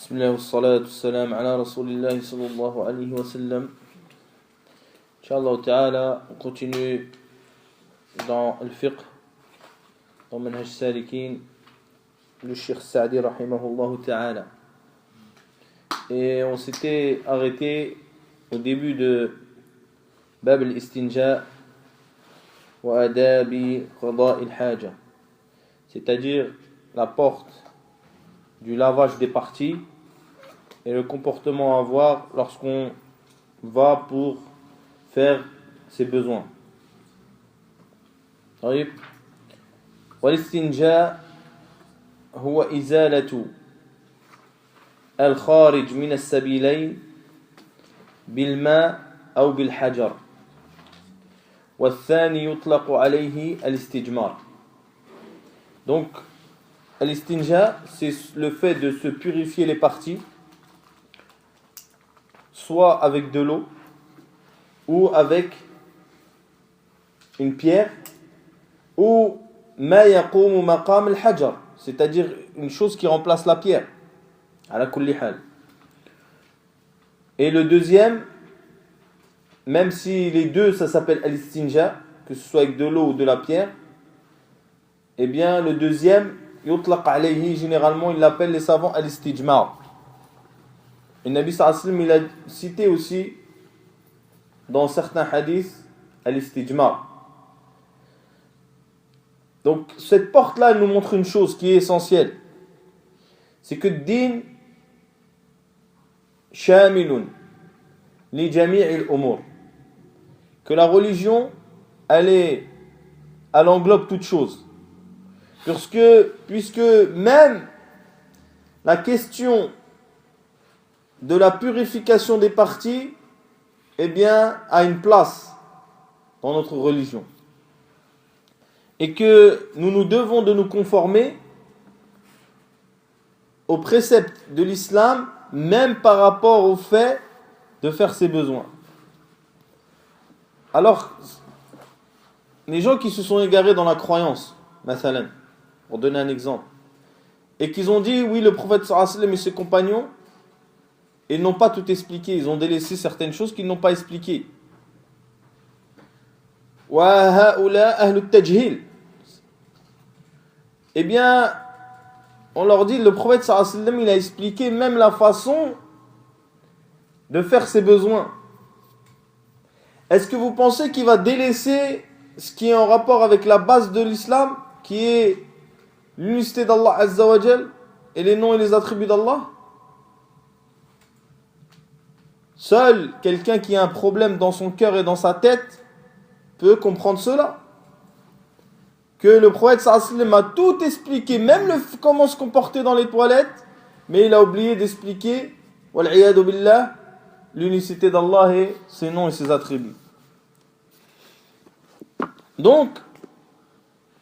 Bismillah wa salatu salam ala Rasulillah sallallahu alayhi wa sallam. Inch'Allah ta'ala, on continue dans le fiqh, dans Manhaj Salikin, le Cheikh Sa'di rahimahullah ta'ala. Et on s'était arrêté au début de Bab al-Istinja wa Adabi Qada al-Haja, c'est-à-dire la porte du lavage des parties et le comportement à avoir lorsqu'on va pour faire ses besoins. طيب والاستنجاء هو إزالة الخارج من السبيلين بالماء أو بالحجر والثاني يطلق عليه الاستجمار. Donc l'istinja, c'est le fait de se purifier les parties, soit avec de l'eau ou avec une pierre, ou ma yaqumu maqam al-hajar, c'est-à-dire une chose qui remplace la pierre, ala kulli hal. Et le deuxième, même si les deux ça s'appelle al-istinja, que ce soit avec de l'eau ou de la pierre, eh bien le deuxième yutlaq alayhi, généralement, il l'appelle les savants al-istijmar. Et Nabi sallallahu alayhi wa sallam, il a cité aussi dans certains hadiths al-istijmar. Donc cette porte-là, elle nous montre une chose qui est essentielle. C'est que din shamilun li jami'il umur. Que la religion, elle englobe toute chose. Puisque même la question de la purification des parties, eh bien, a une place dans notre religion. Et que nous devons de nous conformer aux préceptes de l'islam, même par rapport au fait de faire ses besoins. Alors, les gens qui se sont égarés dans la croyance, mathalan, pour donner un exemple, et qu'ils ont dit, oui, le prophète sallallahu alayhi wa sallam et ses compagnons, ils n'ont pas tout expliqué, ils ont délaissé certaines choses qu'ils n'ont pas expliquées. Wa ha'ula ahlu tajhil. Eh bien, on leur dit, le prophète sallallahu alayhi wa sallam, il a expliqué même la façon de faire ses besoins. Est-ce que vous pensez qu'il va délaisser ce qui est en rapport avec la base de l'islam, qui est l'unicité d'Allah Azza wa Jal et les noms et les attributs d'Allah? Seul quelqu'un qui a un problème dans son cœur et dans sa tête peut comprendre cela. Que le prophète sallallahu alayhi wa sallam a tout expliqué, même comment se comporter dans les toilettes, mais il a oublié d'expliquer, wal'iyadu billah, l'unicité d'Allah et ses noms et ses attributs. Donc,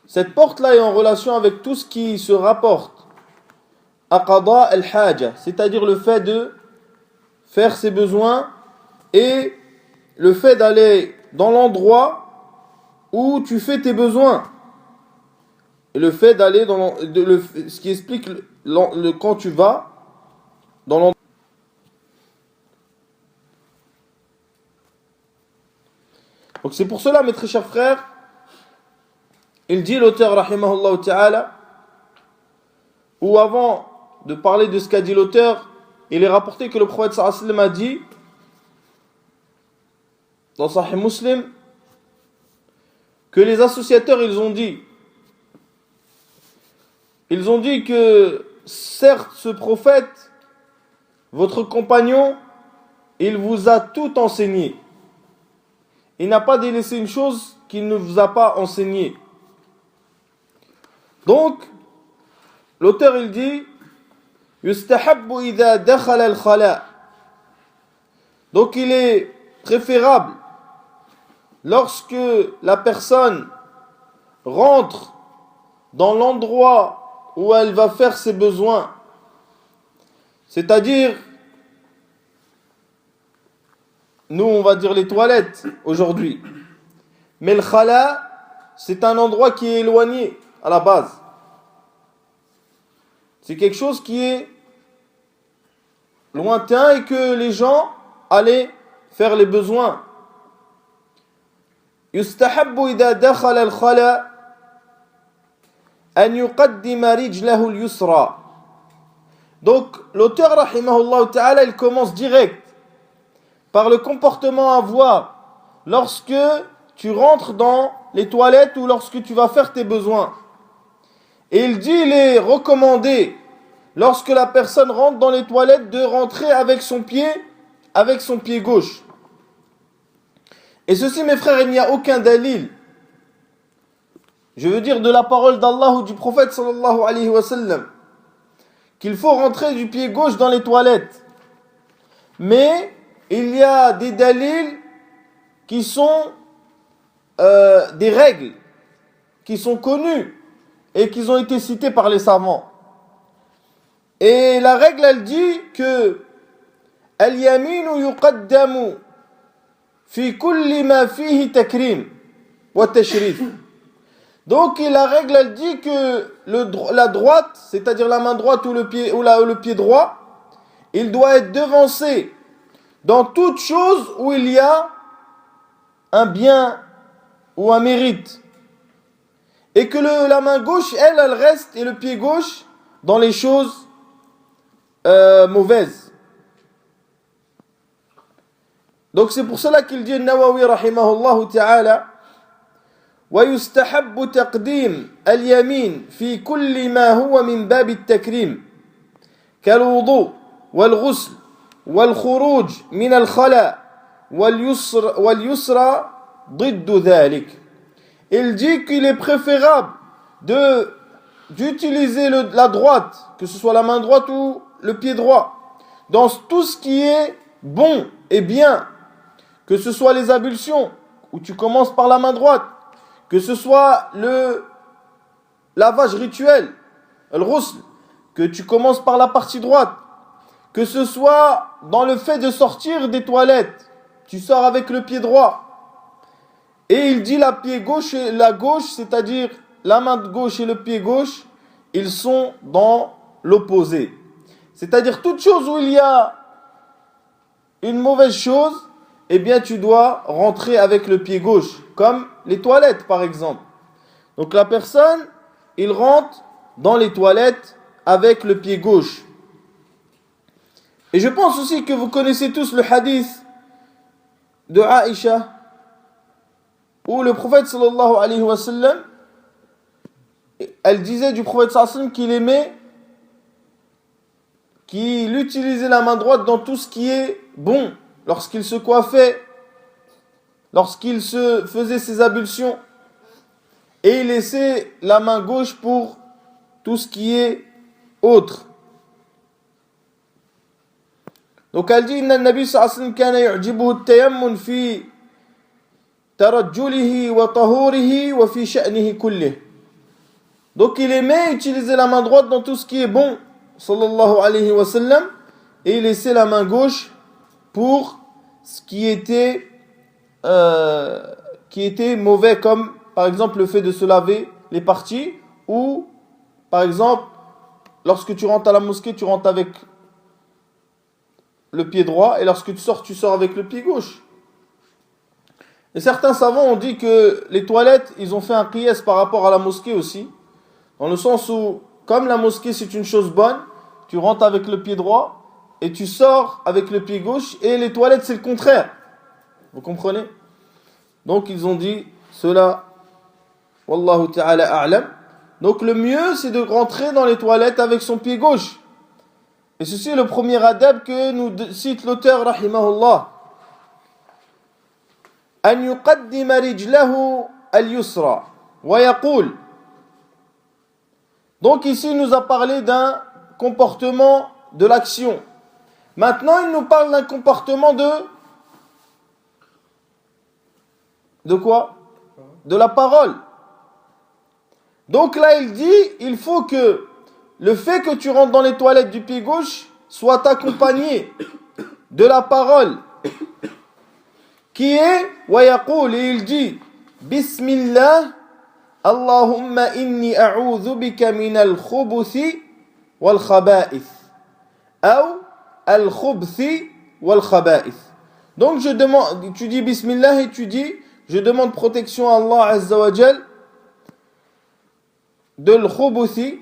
cette porte-là est en relation avec tout ce qui se rapporte à qada al-haja, c'est-à-dire le fait de faire ses besoins et le fait d'aller dans l'endroit où tu fais tes besoins. Et le fait d'aller dans ce qui explique quand tu vas dans l'endroit. Donc c'est pour cela, mes très chers frères, il dit l'auteur rahimahullah ta'ala, ou avant de parler de ce qu'a dit l'auteur, il est rapporté que le prophète sallallahu alayhi wa sallam a dit dans Sahih Muslim que les associateurs ils ont dit que certes ce prophète, votre compagnon, il vous a tout enseigné. Il n'a pas délaissé une chose qu'il ne vous a pas enseigné. Donc, l'auteur il dit yustahabbu idha dakhala al-khala. Donc il est préférable lorsque la personne rentre dans l'endroit où elle va faire ses besoins, c'est-à-dire, nous on va dire les toilettes aujourd'hui, mais le khala c'est un endroit qui est éloigné à la base. C'est quelque chose qui est lointain et que les gens allaient faire les besoins. يستحب إذا دخل الخلاء أن يقدم رجله اليسرى. Donc l'auteur rahimahullah ta'ala, il commence direct par le comportement à avoir lorsque tu rentres dans les toilettes ou lorsque tu vas faire tes besoins. Et il dit, il est recommandé lorsque la personne rentre dans les toilettes de rentrer avec son pied gauche. Et ceci, mes frères, il n'y a aucun dalil, je veux dire de la parole d'Allah ou du prophète sallallahu alayhi wa sallam, qu'il faut rentrer du pied gauche dans les toilettes. Mais il y a des dalils qui sont des règles qui sont connues et qui ont été citées par les savants. Et la règle, elle dit que al-yaminu yuqaddamu fi kulli ma fihi takrim wa tashrif. Donc la règle, elle dit que la droite, c'est-à-dire la main droite ou le pied droit, il doit être devancé dans toute chose où il y a un bien ou un mérite. Et que la main gauche, elle reste, et le pied gauche, dans les choses mauvaises. Donc c'est pour cela qu'il dit Nawawi rahimahullah ta'ala ويستحب تقديم اليمين في كل ما هو من باب التكريم كالوضوء والغسل والخروج من الخلاء واليسرى ضد ذلك. Il dit qu'il est préférable d'utiliser la droite, que ce soit la main droite ou le pied droit, dans tout ce qui est bon et bien, que ce soit les ablutions, où tu commences par la main droite, que ce soit le lavage rituel, le ghusl, que tu commences par la partie droite, que ce soit dans le fait de sortir des toilettes, tu sors avec le pied droit. Et il dit la gauche, c'est-à-dire la main gauche et le pied gauche, ils sont dans l'opposé. C'est-à-dire toute chose où il y a une mauvaise chose, eh bien tu dois rentrer avec le pied gauche, comme les toilettes par exemple. Donc la personne, il rentre dans les toilettes avec le pied gauche. Et je pense aussi que vous connaissez tous le hadith de Aïcha, où le prophète sallallahu alayhi wa sallam, elle disait du prophète sallallahu alayhi wa sallam qu'il aimait, qu'il utilisait la main droite dans tout ce qui est bon, lorsqu'il se coiffait, lorsqu'il se faisait ses ablutions, et il laissait la main gauche pour tout ce qui est autre. Donc elle dit inna an-nabi sallallahu alayhi wa sallam kana yu'jibuhu at-tayammun fi tarajjulihi wa tahurihi wa fi sha'nihi kullih. Donc il aimait utiliser la main droite dans tout ce qui est bon, sallallahu alayhi wa sallam, et il laissait la main gauche pour ce qui était mauvais, comme par exemple le fait de se laver les parties, ou par exemple lorsque tu rentres à la mosquée, tu rentres avec le pied droit, et lorsque tu sors avec le pied gauche. Et certains savants ont dit que les toilettes, ils ont fait un qiyas par rapport à la mosquée aussi, dans le sens où, comme la mosquée c'est une chose bonne, tu rentres avec le pied droit et tu sors avec le pied gauche, et les toilettes c'est le contraire. Vous comprenez? Donc ils ont dit cela, wallahu ta'ala a'lam. Donc le mieux c'est de rentrer dans les toilettes avec son pied gauche. Et ceci est le premier adab que nous cite l'auteur rahimahullah. أن يقدم رجله اليسرى ويقول. Donc ici il nous a parlé d'un comportement de l'action. Maintenant il nous parle d'un comportement de quoi? De la parole. Donc là il dit, il faut que le fait que tu rentres dans les toilettes du pied gauche soit accompagné de la parole qui est ويقول, et il dit بسم الله اللهم إني أعوذ بك من الخبث والخبائث أو al-khubthi wal-khaba'ith. Donc je demande, tu dis Bismillah et tu dis, je demande protection à Allah Azza wa Jal de l'khubuthi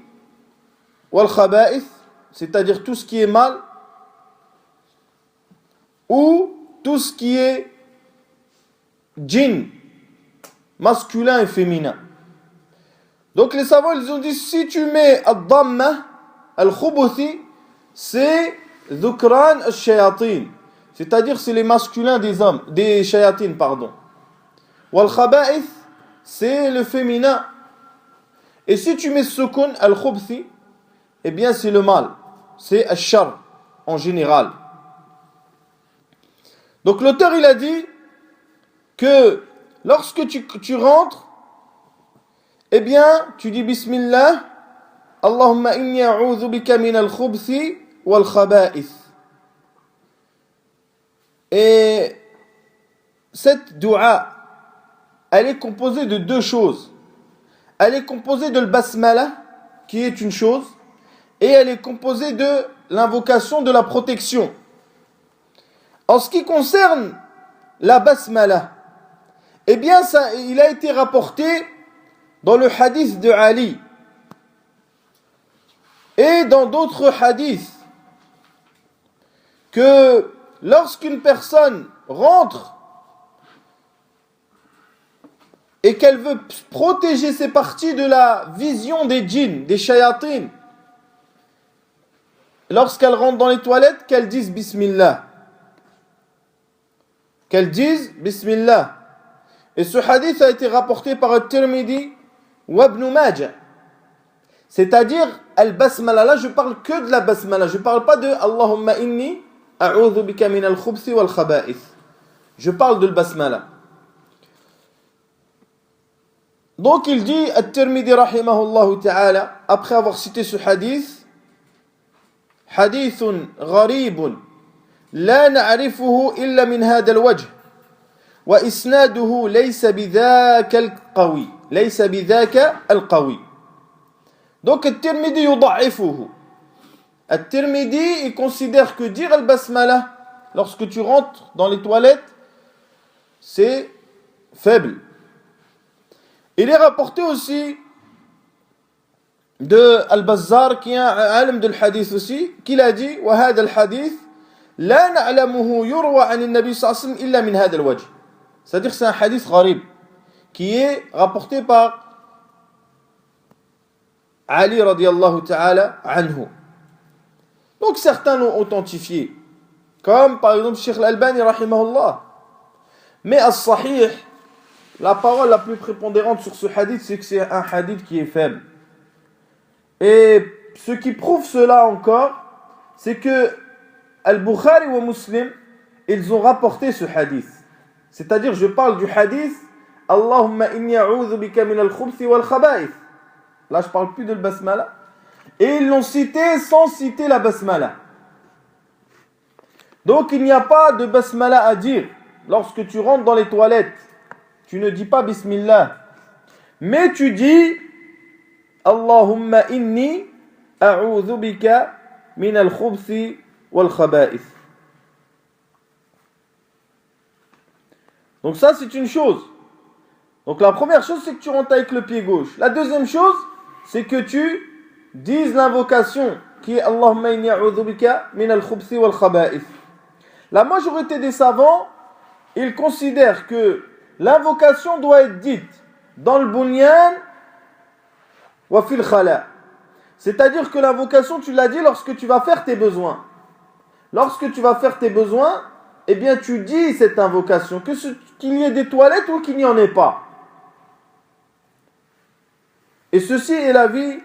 wal-khaba'ith, c'est-à-dire tout ce qui est mal, ou tout ce qui est djinn, masculin et féminin. Donc les savants ils ont dit, si tu mets ad-damma, al-khubuthi, c'est dhukran al-shayatin, c'est-à-dire c'est les masculins des hommes, des shayatin, pardon. Wal-khaba'ith, c'est le féminin. Et si tu mets sukun al-khubthi, eh bien c'est le mal, c'est al-shar en général. Donc l'auteur il a dit que lorsque tu rentres, eh bien tu dis Bismillah, Allahumma inni a'udhu bika min al-khubthi wal-khaba'ith. Et cette dua, elle est composée de deux choses. Elle est composée de l'basmala, qui est une chose, et elle est composée de l'invocation de la protection. En ce qui concerne la basmala, eh bien, il a été rapporté dans le hadith de Ali et dans d'autres hadiths que lorsqu'une personne rentre et qu'elle veut protéger ses parties de la vision des djinns, des shayatines, lorsqu'elle rentre dans les toilettes, qu'elle dise Bismillah. Qu'elle dise Bismillah. Et ce hadith a été rapporté par At-Tirmidhi ou Ibn Majah. C'est-à-dire, al-basmala, là je parle que de la basmala, je parle pas de Allahumma inni a'udhu bika min al-khubthi wal-khaba'ith. Je parle de al-basmala. Donc il dit, At-Tirmidhi rahimahullah ta'ala, après avoir cité ce hadith, hadithun gharibun, la na'rifuhu illa min hada al-wajh, wa isnaduhu laysa bidhaka al-qawi, laysa bidhaka al-qawi. Donc At-Tirmidhi yudha'ifuhu. At-Tirmidhi, il considère que dire al-basmala, lorsque tu rentres dans les toilettes, c'est faible. Il est rapporté aussi de Al-Bazzar, qui est un alim de l'hadith aussi, qu'il a dit wa hada al-hadith la na'lamuhu yurwa 'an an-nabi sallallahu alayhi wa sallam illa min hada al-wajh. C'est-à-dire que c'est un hadith gharib qui est rapporté par Ali radiyallahu ta'ala anhu. Donc certains l'ont authentifié, comme par exemple Cheikh Al-Albani rahimahullah. Mais as-sahih, la parole la plus prépondérante sur ce hadith, c'est que c'est un hadith qui est faible. Et ce qui prouve cela encore, c'est que Al-Bukhari ou Muslim, ils ont rapporté ce hadith. C'est-à-dire, je parle du hadith Allahumma inni a'udhu bika min al-khubthi wal-khaba'ith. Là, je parle plus de basmala. Et ils l'ont cité sans citer la basmala. Donc, il n'y a pas de basmala à dire lorsque tu rentres dans les toilettes. Tu ne dis pas Bismillah, mais tu dis Allahumma inni a'udhu bika min al-khubthi wal-khaba'ith. Donc ça c'est une chose. Donc la première chose c'est que tu rentres avec le pied gauche. La deuxième chose c'est que tu dises l'invocation qui est Allahumma inni a'udhu bika min al-khubthi wal-khaba'ith. La majorité des savants, ils considèrent que l'invocation doit être dite dans le bunyan wa fil khala. C'est-à-dire que l'invocation, tu l'as dit lorsque tu vas faire tes besoins. Lorsque tu vas faire tes besoins, eh bien tu dis cette invocation, qu'il y ait des toilettes ou qu'il n'y en ait pas. Et ceci est l'avis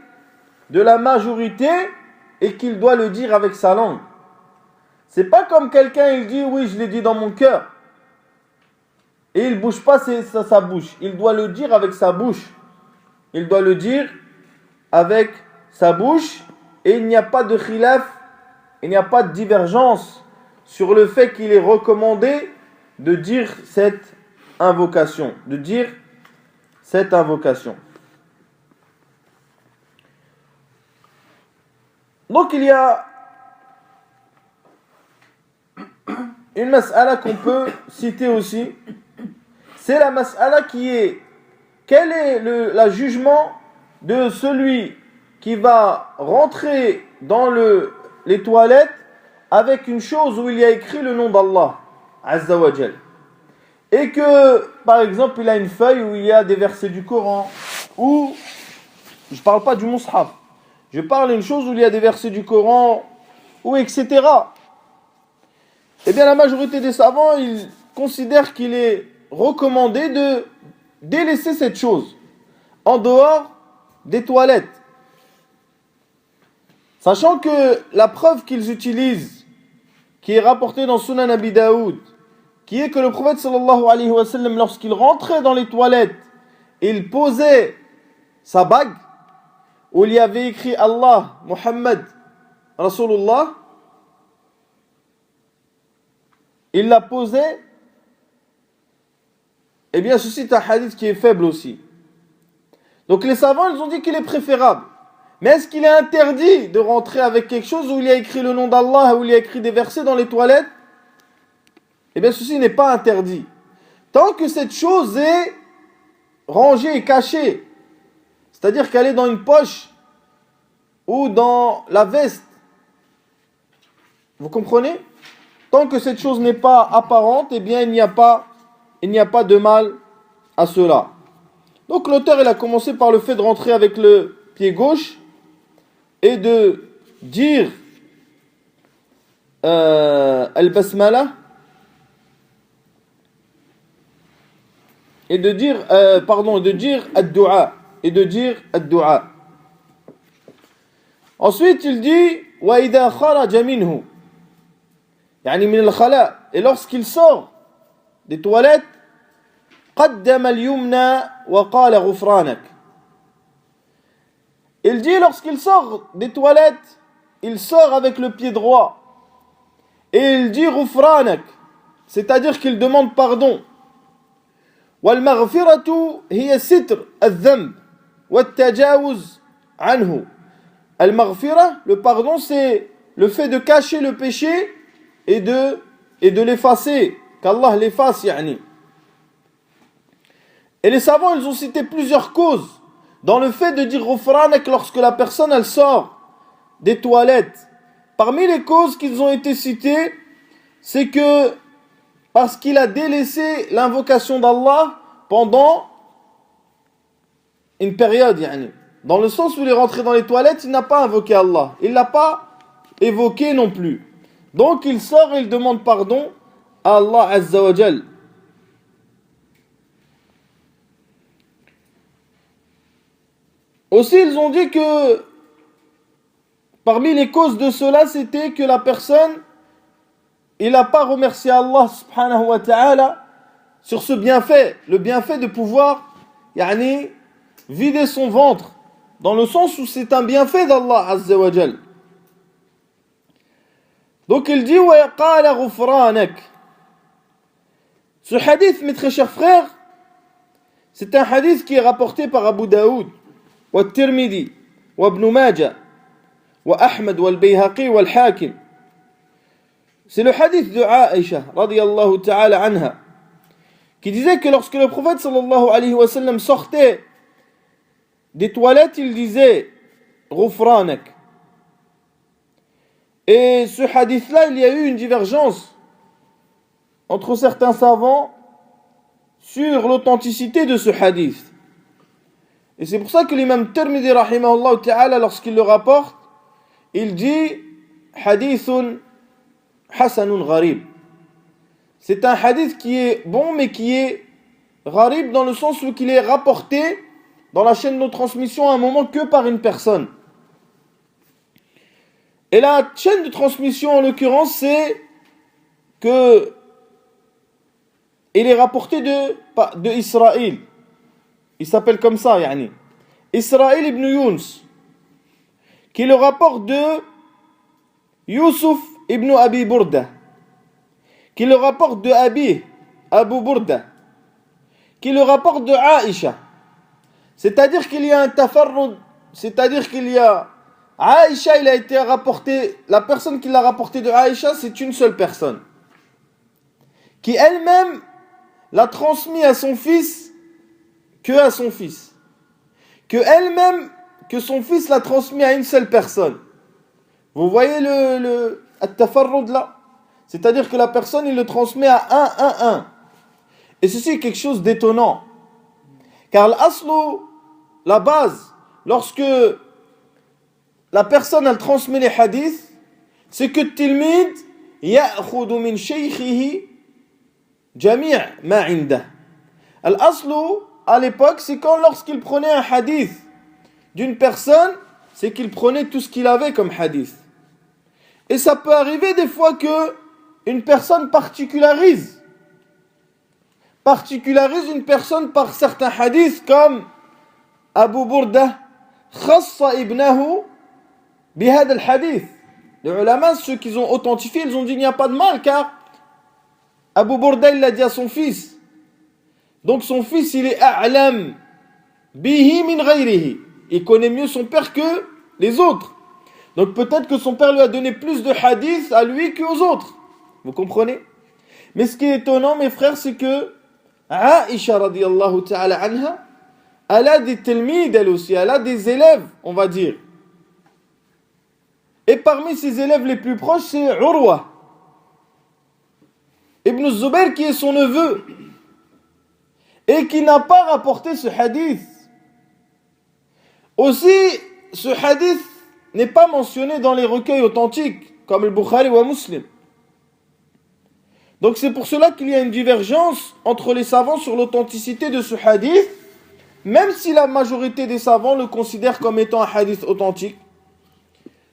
de la majorité et qu'il doit le dire avec sa langue. C'est pas comme quelqu'un, il dit oui, je l'ai dit dans mon cœur. Et il ne bouge pas sa bouche. Il doit le dire avec sa bouche. Il doit le dire avec sa bouche. Et il n'y a pas de khilaf, il n'y a pas de divergence sur le fait qu'il est recommandé de dire cette invocation. De dire cette invocation. Donc il y a une mas'ala qu'on peut citer aussi, c'est la mas'ala qui est quel est le jugement de celui qui va rentrer dans les toilettes avec une chose où il y a écrit le nom d'Allah Azza wa Jal, et que par exemple il a une feuille où il y a des versets du Coran, ou je parle pas du mushaf, je parle d'une chose où il y a des versets du Coran, ou etc. Eh bien la majorité des savants, ils considèrent qu'il est recommandé de délaisser cette chose en dehors des toilettes, sachant que la preuve qu'ils utilisent, qui est rapportée dans Sunan Abi Daoud, qui est que le prophète sallallahu alayhi wa sallam, lorsqu'il rentrait dans les toilettes, il posait sa bague où il y avait écrit Allah, Muhammad, Rasulullah, il la posait. Eh bien ceci est un hadith qui est faible aussi. Donc les savants, ils ont dit qu'il est préférable. Mais est-ce qu'il est interdit de rentrer avec quelque chose où il y a écrit le nom d'Allah, où il y a écrit des versets dans les toilettes? Eh bien ceci n'est pas interdit. Tant que cette chose est rangée et cachée, c'est-à-dire qu'elle est dans une poche ou dans la veste. Vous comprenez? Tant que cette chose n'est pas apparente, eh bien il n'y a pas de mal à cela. Donc l'auteur, il a commencé par le fait de rentrer avec le pied gauche et de dire al-basmala et de dire ad-du'a et de dire ad-du'a. Ensuite, il dit wa idha kharaja minhu, yani min al-khala, et lorsqu'il sort des toilettes, qaddama al-yumna wa qala ghufranak. Il dit lorsqu'il sort des toilettes, il sort avec le pied droit et il dit ghufranak, c'est-à-dire qu'il demande pardon. Wal maghfiratu hiya sitr al-dhanb wa tajawuz anhu. Al-maghfira, le pardon, c'est le fait de cacher le péché et de l'effacer, qu'Allah l'efface, yani. Et les savants, ils ont cité plusieurs causes dans le fait de dire ghufranak lorsque la personne, elle sort des toilettes. Parmi les causes qu'ils ont été citées, c'est que parce qu'il a délaissé l'invocation d'Allah pendant une période, yani. Dans le sens où il est rentré dans les toilettes, il n'a pas invoqué Allah. Il ne l'a pas évoqué non plus. Donc il sort et il demande pardon à Allah Azza wa Jal. Aussi, ils ont dit que parmi les causes de cela, c'était que la personne, il n'a pas remercié Allah subhanahu wa ta'ala sur ce bienfait, le bienfait de pouvoir yani, vider son ventre, dans le sens où c'est un bienfait d'Allah Azza wa Jal. Donc il dit wa qala ghufranak. Ce hadith, mes très chers frères, c'est un hadith qui est rapporté par Abu Daoud, wa Tirmidhi, wa Ibn Majah, wa Ahmad, wa al-Bayhaqi, wa al-Hakim. C'est le hadith de Aïcha, radiyallahu ta'ala anha, qui disait que lorsque le prophète sallallahu alayhi wa sallam sortait des toilettes, il disait ghufranak. Et ce hadith-là, il y a eu une divergence entre certains savants sur l'authenticité de ce hadith. Et c'est pour ça que l'imam Tirmidhi rahimahullah ta'ala, lorsqu'il le rapporte, il dit hadithun hasanun gharib. C'est un hadith qui est bon mais qui est gharib dans le sens où il est rapporté dans la chaîne de transmission à un moment que par une personne. Et la chaîne de transmission en l'occurrence, c'est que il est rapporté de Israël. Il s'appelle comme ça, yani. Israël ibn Yunus, qui le rapporte de Yusuf ibn Abi Burda, qui le rapporte de Abu Burda, qui le rapporte de Aïcha. C'est-à-dire qu'il y a un tafarrud, c'est-à-dire qu'il y a Aïcha, il a été rapporté, la personne qui l'a rapporté de Aïcha, c'est une seule personne. qui elle-même l'a transmis à son fils que à son fils. Que son fils l'a transmis à une seule personne. Vous voyez le at-tafarrud là? C'est-à-dire que la personne, il le transmet à un. Et ceci est quelque chose d'étonnant. Car l'aslu, la base, lorsque la personne, elle transmet les hadiths, c'est que tilmid ya'khudhu min shaykhihi jami' ma 'indah. L'aslu, à l'époque, c'est lorsqu'il prenait un hadith d'une personne, c'est qu'il prenait tout ce qu'il avait comme hadith. Et ça peut arriver des fois que une personne particularise une personne par certains hadiths, comme Abu Burda khassa ibnahu bihad al-hadith. Les ulama, ceux qui ont authentifié, ils ont dit il n'y a pas de mal, car Abu Burda, il l'a dit à son fils. Donc son fils, il est a'lam bihi min ghayrihi. Il connaît mieux son père que les autres. Donc peut-être que son père lui a donné plus de hadiths à lui qu'aux autres. Vous comprenez? Mais ce qui est étonnant, mes frères, c'est que Aïcha radiyallahu ta'ala anha, elle a des telmides, elle aussi, elle a des élèves, on va dire. Et parmi ses élèves les plus proches, c'est Urwa Ibn Zubayr, qui est son neveu, et qui n'a pas rapporté ce hadith. Aussi, ce hadith n'est pas mentionné dans les recueils authentiques, comme le Bukhari ou Muslim. Donc c'est pour cela qu'il y a une divergence entre les savants sur l'authenticité de ce hadith, même si la majorité des savants le considèrent comme étant un hadith authentique.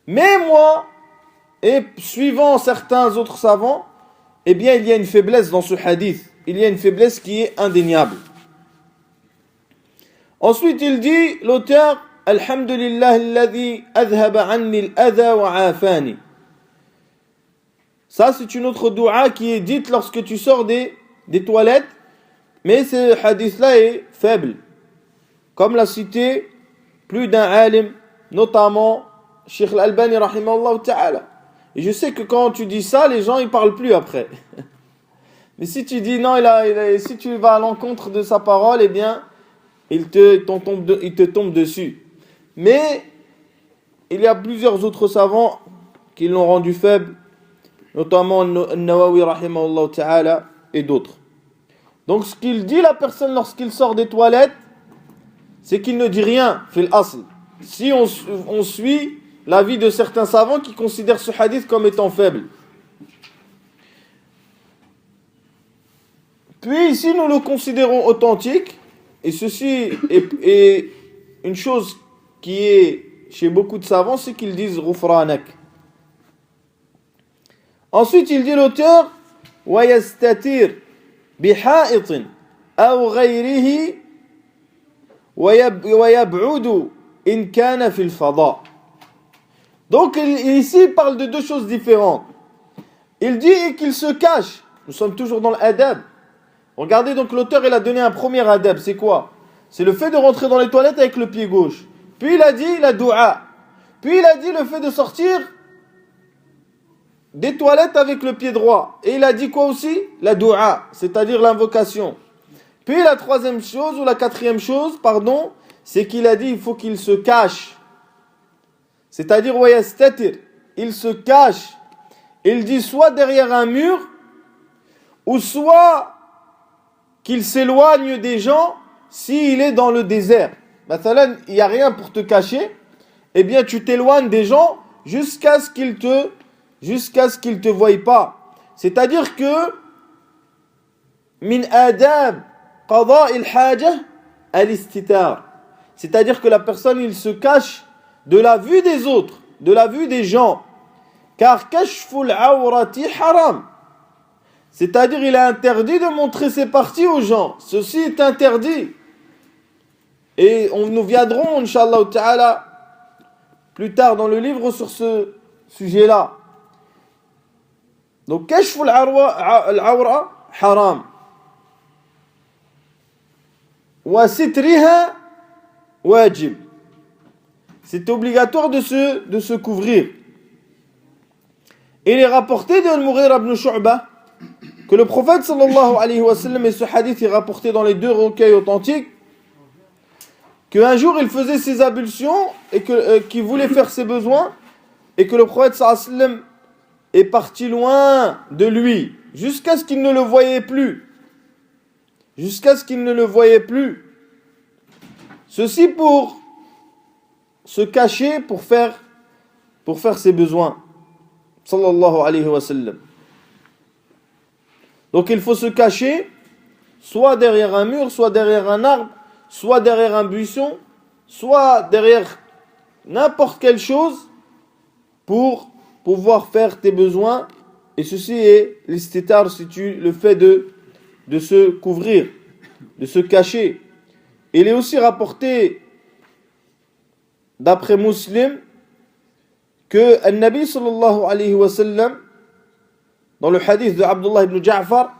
Mais moi, et suivant certains autres savants, eh bien il y a une faiblesse dans ce hadith. Il y a une faiblesse qui est indéniable. Ensuite il dit, l'auteur, Alhamdulillah alladhi adhaba anni al-adha wa afani. Ça, c'est une autre dua qui est dite lorsque tu sors des toilettes, mais ce hadith-là est faible. Comme l'a cité plus d'un alim, notamment Cheikh Al-Albani rahimahullah ta'ala. Et je sais que quand tu dis ça, les gens ils parlent plus après. Mais si tu dis non, si tu vas à l'encontre de sa parole, eh bien, il te tombe dessus. Mais il y a plusieurs autres savants qui l'ont rendu faible, notamment Nawawi rahimahullah ta'ala et d'autres. Donc ce qu'il dit la personne lorsqu'il sort des toilettes, c'est qu'il ne dit rien fil asl. Si on suit l'avis de certains savants qui considèrent ce hadith comme étant faible. Puis ici nous le considérons authentique, et ceci est une chose qui est chez beaucoup de savants, c'est qu'ils disent ghufranak. Ensuite, il dit l'auteur وَيَسْتَتِرْ بِحَائِطٍ أَوْ غَيْرِهِ وَيَبْعُدُ إِنْ كَانَ فِي الْفَضَاءِ. Donc ici, il parle de deux choses différentes. Il dit qu'il se cache. Nous sommes toujours dans l'adab. Regardez, donc l'auteur, il a donné un premier adab. C'est quoi? C'est le fait de rentrer dans les toilettes avec le pied gauche. Puis il a dit la dua. Puis il a dit le fait de sortir des toilettes avec le pied droit. Et il a dit quoi aussi? La dua, c'est-à-dire l'invocation. Puis la troisième chose, ou la quatrième chose, pardon, c'est qu'il a dit il faut qu'il se cache. C'est-à-dire, il se cache. Il dit soit derrière un mur, ou soit qu'il s'éloigne des gens s'il est dans le désert. Mathalan, il n'y a rien pour te cacher, eh bien tu t'éloignes des gens jusqu'à ce qu'ils te voient pas. C'est-à-dire que min adab qada al-haja al-istitar. C'est-à-dire que la personne, il se cache de la vue des autres, de la vue des gens. Car kashful awrati haram. C'est-à-dire, il est interdit de montrer ses parties aux gens. Ceci est interdit. Et nous viendrons, Inch'Allah ta'ala, plus tard dans le livre sur ce sujet-là. Donc, kashful al-awra haram. Wa sitriha wajib. C'est obligatoire de se couvrir. Il est rapporté de Al-Mughira ibn Shu'bah que le prophète sallallahu alayhi wa sallam, et ce hadith est rapporté dans les deux recueils authentiques, qu'un jour il faisait ses ablutions et qu'il voulait faire ses besoins, et que le prophète sallallahu alayhi wa sallam est parti loin de lui, jusqu'à ce qu'il ne le voyait plus. Jusqu'à ce qu'il ne le voyait plus. Ceci pour se cacher, pour faire ses besoins. Sallallahu alayhi wa sallam. Donc il faut se cacher, soit derrière un mur, soit derrière un arbre, soit derrière un buisson, soit derrière n'importe quelle chose pour pouvoir faire tes besoins. Et ceci est l'istitar, c'est le fait de se couvrir, de se cacher. Il est aussi rapporté d'après Muslim que le Nabi sallallahu alayhi wa sallam, dans le hadith de Abdullah ibn Ja'far,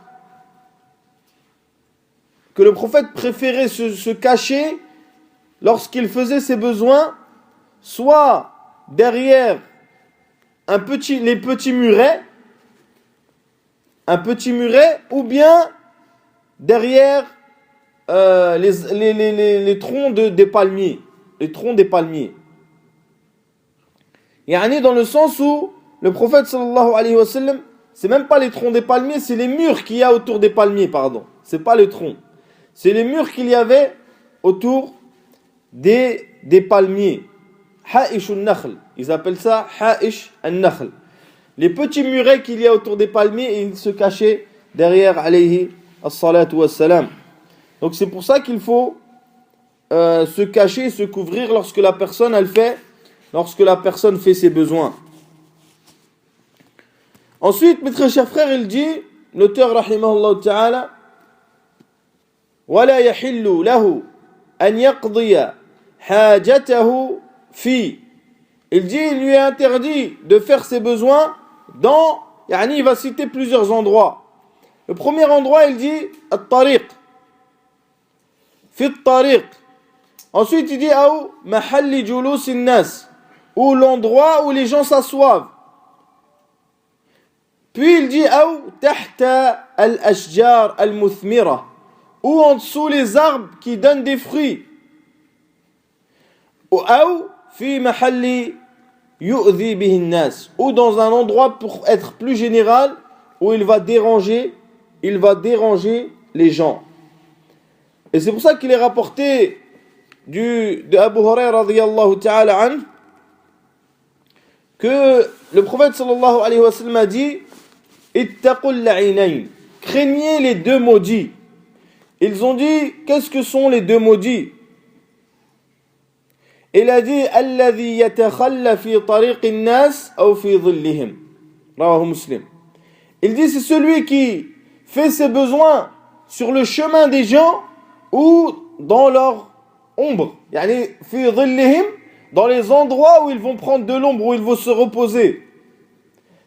que le prophète préférait se cacher lorsqu'il faisait ses besoins, soit derrière les petits murets, ou bien derrière les troncs des palmiers. Les troncs des palmiers. Yani dans le sens où le prophète sallallahu alayhi wa sallam, c'est même pas les troncs des palmiers, c'est les murs qu'il y a autour des palmiers, pardon. C'est pas les troncs. C'est les murs qu'il y avait autour des palmiers. Ha'ish al-nakhl. Ils appellent ça Ha'ish al-nakhl. Les petits murets qu'il y a autour des palmiers, et ils se cachaient derrière alayhi as-salatu was-salam. Donc c'est pour ça qu'il faut se cacher, se couvrir lorsque la personne fait ses besoins. Ensuite, mes très chers frères, il dit, l'auteur rahimahullah ta'ala, وَلَا يَحِلُّ لَهُ أَنْ يَقْضِيَ حَاجَتَهُ فِي. Il dit, il lui est interdit de faire ses besoins il va citer plusieurs endroits. Le premier endroit, il dit, الطريق. في الطريق. Ensuite, il dit, أو محل جلوس الناس, ou l'endroit où les gens s'assoivent. Puis il dit, أو تحت الأشجار المثمرة, ou en dessous les arbres qui donnent des fruits. Ou أو في محل يؤذي به الناس, ou dans un endroit, pour être plus général, où il va déranger les gens. Et c'est pour ça qu'il est rapporté de Abu Hurairah radiyallahu ta'ala an, que le prophète sallallahu alayhi wa sallam a dit, ittaqul la'inayn, craignez les deux maudits. Ils ont dit, qu'est-ce que sont les deux maudits? Il a dit, alladhi yatakhalla fi tariq an-nas aw fi dhillihim. Rawahu Muslim. Il dit, c'est celui qui fait ses besoins sur le chemin des gens ou dans leur ombre. Yani fi dhillihim, dans les endroits où ils vont prendre de l'ombre, où ils vont se reposer.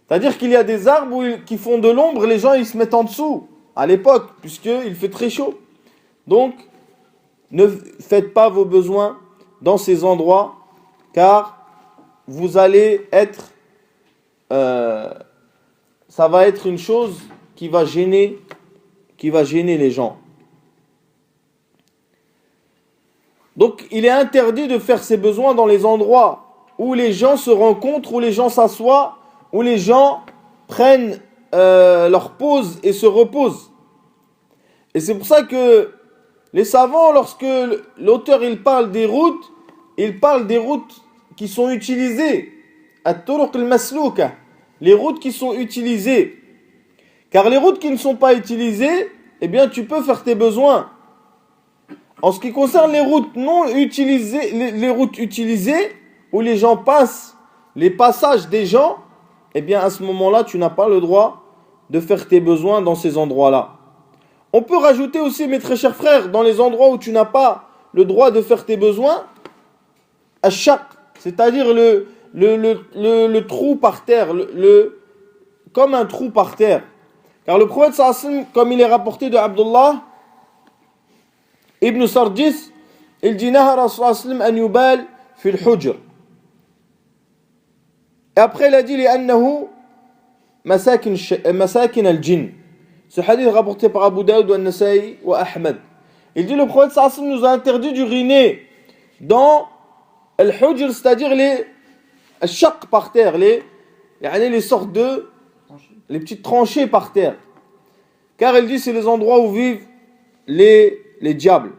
C'est-à-dire qu'il y a des arbres qui font de l'ombre, les gens ils se mettent en dessous, à l'époque, puisqu'il fait très chaud. Donc, ne faites pas vos besoins dans ces endroits, car vous allez être... ça va être une chose qui va gêner les gens. Donc, il est interdit de faire ses besoins dans les endroits où les gens se rencontrent, où les gens s'assoient, où les gens prennent leur pause et se reposent. Et c'est pour ça que les savants, lorsque l'auteur il parle des routes qui sont utilisées, at-turuq al-masluka, les routes qui sont utilisées. Car les routes qui ne sont pas utilisées, eh bien tu peux faire tes besoins. En ce qui concerne les routes non utilisées, les routes utilisées, où les gens passent, les passages des gens, eh bien à ce moment-là, tu n'as pas le droit de faire tes besoins dans ces endroits-là. On peut rajouter aussi, mes très chers frères, dans les endroits où tu n'as pas le droit de faire tes besoins, ash-shaq, c'est-à-dire le trou par terre, comme un trou par terre. Car le prophète sallallahu alayhi wa sallam, comme il est rapporté de Abdullah ibn Sarjis, il dit naha Rasul sallam an yubal fi al-hujr. Et après il a dit li'annahu masakin al-jinn. Ce hadith rapporté par Abu Daoud, An-Nasa'i wa Ahmed. Il dit le prophète sallallahu alayhi wa sallam nous a interdit d'uriner dans al-hujr, c'est-à-dire les shaq par terre, les sortes de les petites tranchées par terre. Car il dit c'est les endroits où vivent les diables.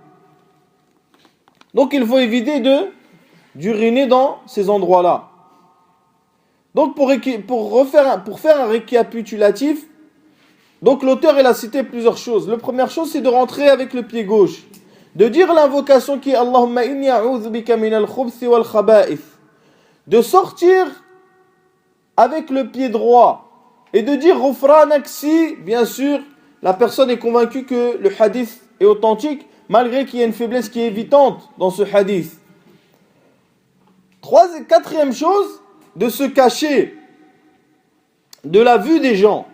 Donc il faut éviter d'uriner dans ces endroits-là. Donc pour faire un récapitulatif, donc l'auteur il a cité plusieurs choses. La première chose c'est de rentrer avec le pied gauche, de dire l'invocation qui est Allahumma inni a'udhu bika min al-khubthi wal khaba'ith, de sortir avec le pied droit et de dire ghufranak si bien sûr la personne est convaincue que le hadith est authentique, malgré qu'il y ait une faiblesse qui est évidente dans ce hadith. Quatrième chose, de se cacher de la vue des gens.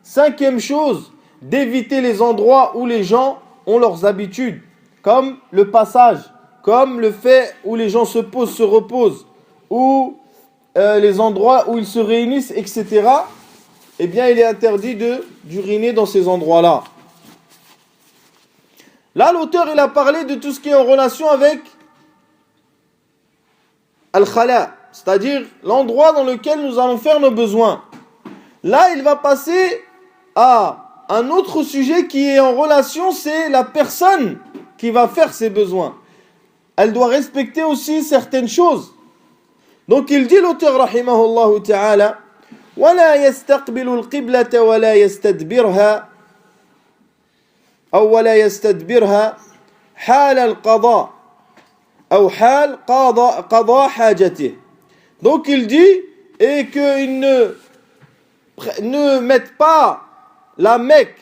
Cinquième chose, d'éviter les endroits où les gens ont leurs habitudes, comme le passage, comme le fait où les gens se posent, se reposent, ou les endroits où ils se réunissent, etc. Eh bien, il est interdit d'uriner dans ces endroits-là. Là, l'auteur, il a parlé de tout ce qui est en relation avec al-khala, c'est-à-dire l'endroit dans lequel nous allons faire nos besoins. Là, il va passer à un autre sujet qui est en relation, c'est la personne qui va faire ses besoins. Elle doit respecter aussi certaines choses. Donc, il dit l'auteur, rahimahullah ta'ala, وَلَا يَسْتَقْبِلُ الْقِبْلَةَ وَلَا يَسْتَدْبِرْهَا أو ولا يستدبرها حال القضاء أو حال قضاء حاجته. Donc il dit et qu'il ne mette pas la Mecque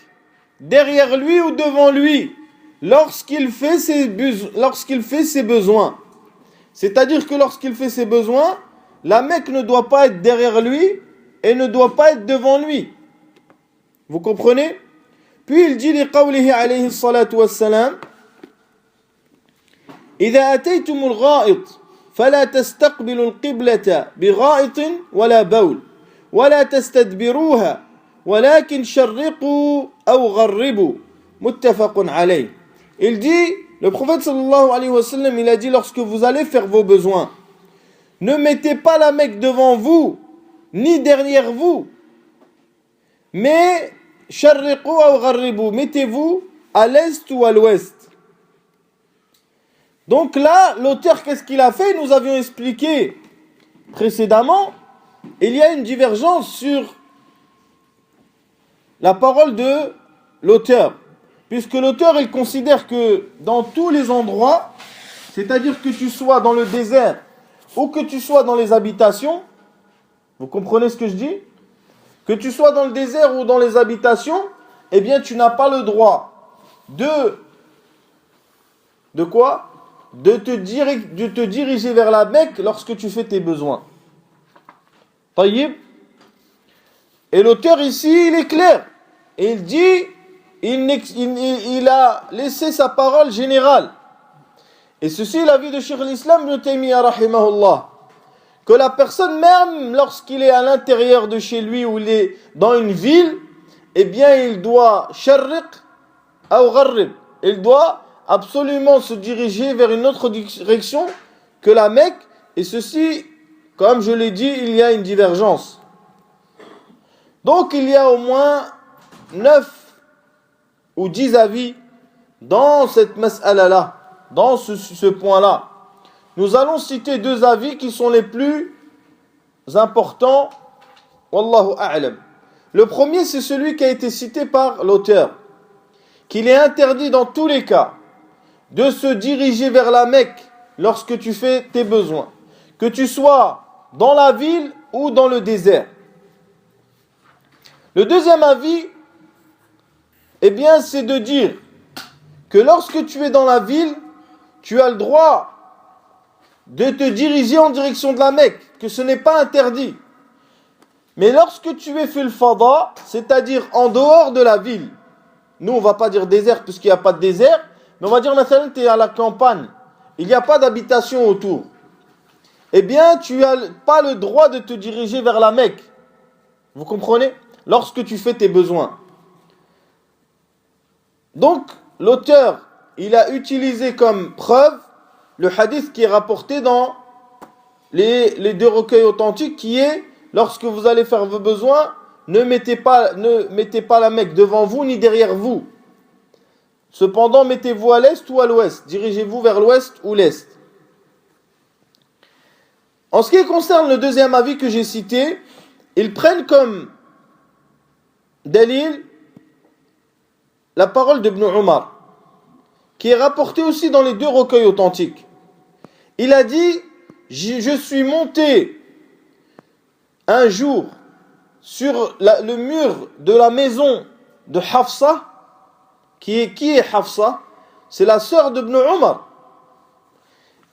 derrière lui ou devant lui lorsqu'il fait ses besoins. C'est-à-dire que lorsqu'il fait ses besoins, la Mecque ne doit pas être derrière lui et ne doit pas être devant lui. Vous comprenez? Puis il dit لقوله عليه الصلاة والسلام إذا أتيتم الغائط فلا تستقبلوا القبلة بغائط ولا بول ولا تستدبروها ولكن شرقوا أو غربوا متفق عليه. Il dit, le prophète sallallahu alayhi wa sallam, il a dit lorsque vous allez faire vos besoins, ne mettez pas la Mecque devant vous ni derrière vous, mais sharriqu ou gharribu, mettez-vous à l'est ou à l'ouest. Donc là, l'auteur, qu'est-ce qu'il a fait? Nous avions expliqué précédemment, il y a une divergence sur la parole de l'auteur. Puisque l'auteur, il considère que dans tous les endroits, c'est-à-dire que tu sois dans le désert ou que tu sois dans les habitations, vous comprenez ce que je dis? Que tu sois dans le désert ou dans les habitations, eh bien tu n'as pas le droit de quoi? De te diriger vers la Mecque lorsque tu fais tes besoins. Taïb. Et l'auteur ici, il est clair. Et il dit, il a laissé sa parole générale. Et ceci est l'avis de Cheikh l'Islam Ibn Taymiyyah rahimahullah. Que la personne, même lorsqu'il est à l'intérieur de chez lui ou il est dans une ville, eh bien il doit sharriq ou gharrib. Il doit absolument se diriger vers une autre direction que la Mecque. Et ceci, comme je l'ai dit, il y a une divergence. Donc il y a au moins 9 ou 10 avis dans cette mas'ala-là, dans ce point-là. Nous allons citer 2 avis qui sont les plus importants. Wallahu a'lam. Le premier, c'est celui qui a été cité par l'auteur, qu'il est interdit dans tous les cas de se diriger vers la Mecque lorsque tu fais tes besoins, que tu sois dans la ville ou dans le désert. Le deuxième avis, eh bien, c'est de dire que lorsque tu es dans la ville, tu as le droit de te diriger en direction de la Mecque, que ce n'est pas interdit. Mais lorsque tu es fil fada, c'est-à-dire en dehors de la ville, nous on va pas dire désert puisqu'il n'y a pas de désert, mais on va dire maintenant tu es à la campagne, il n'y a pas d'habitation autour. Eh bien, tu n'as pas le droit de te diriger vers la Mecque. Vous comprenez? lorsque tu fais tes besoins. Donc, l'auteur, il a utilisé comme preuve le hadith qui est rapporté dans les deux recueils authentiques, qui est, lorsque vous allez faire vos besoins, ne mettez pas la Mecque devant vous ni derrière vous. Cependant, mettez-vous à l'est ou à l'ouest. Dirigez-vous vers l'ouest ou l'est. En ce qui concerne le deuxième avis que j'ai cité, ils prennent comme dalil la parole d'Ibn Omar, qui est rapportée aussi dans les deux recueils authentiques. Il a dit, je suis monté un jour sur le mur de la maison de Hafsa. Qui est Hafsa? C'est la sœur d'Ibn Omar.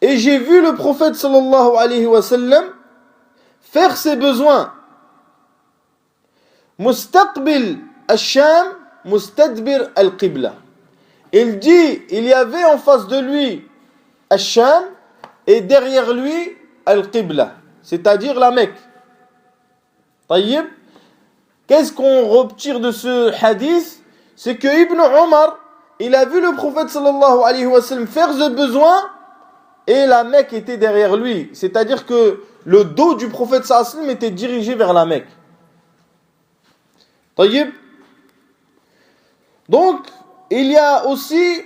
Et j'ai vu le prophète sallallahu alayhi wa sallam faire ses besoins. Mustaqbil al-Sham, mustadbir al-Qibla. Il dit, il y avait en face de lui al-Sham et derrière lui al-Qibla, c'est-à-dire la Mecque. Taïb. Qu'est-ce qu'on retire de ce hadith? C'est que Ibn Omar, il a vu le prophète sallallahu alayhi wa sallam faire ce besoin et la Mecque était derrière lui. C'est-à-dire que le dos du prophète sallallahu alayhi wa sallam était dirigé vers la Mecque. Taïb. Donc, il y a aussi,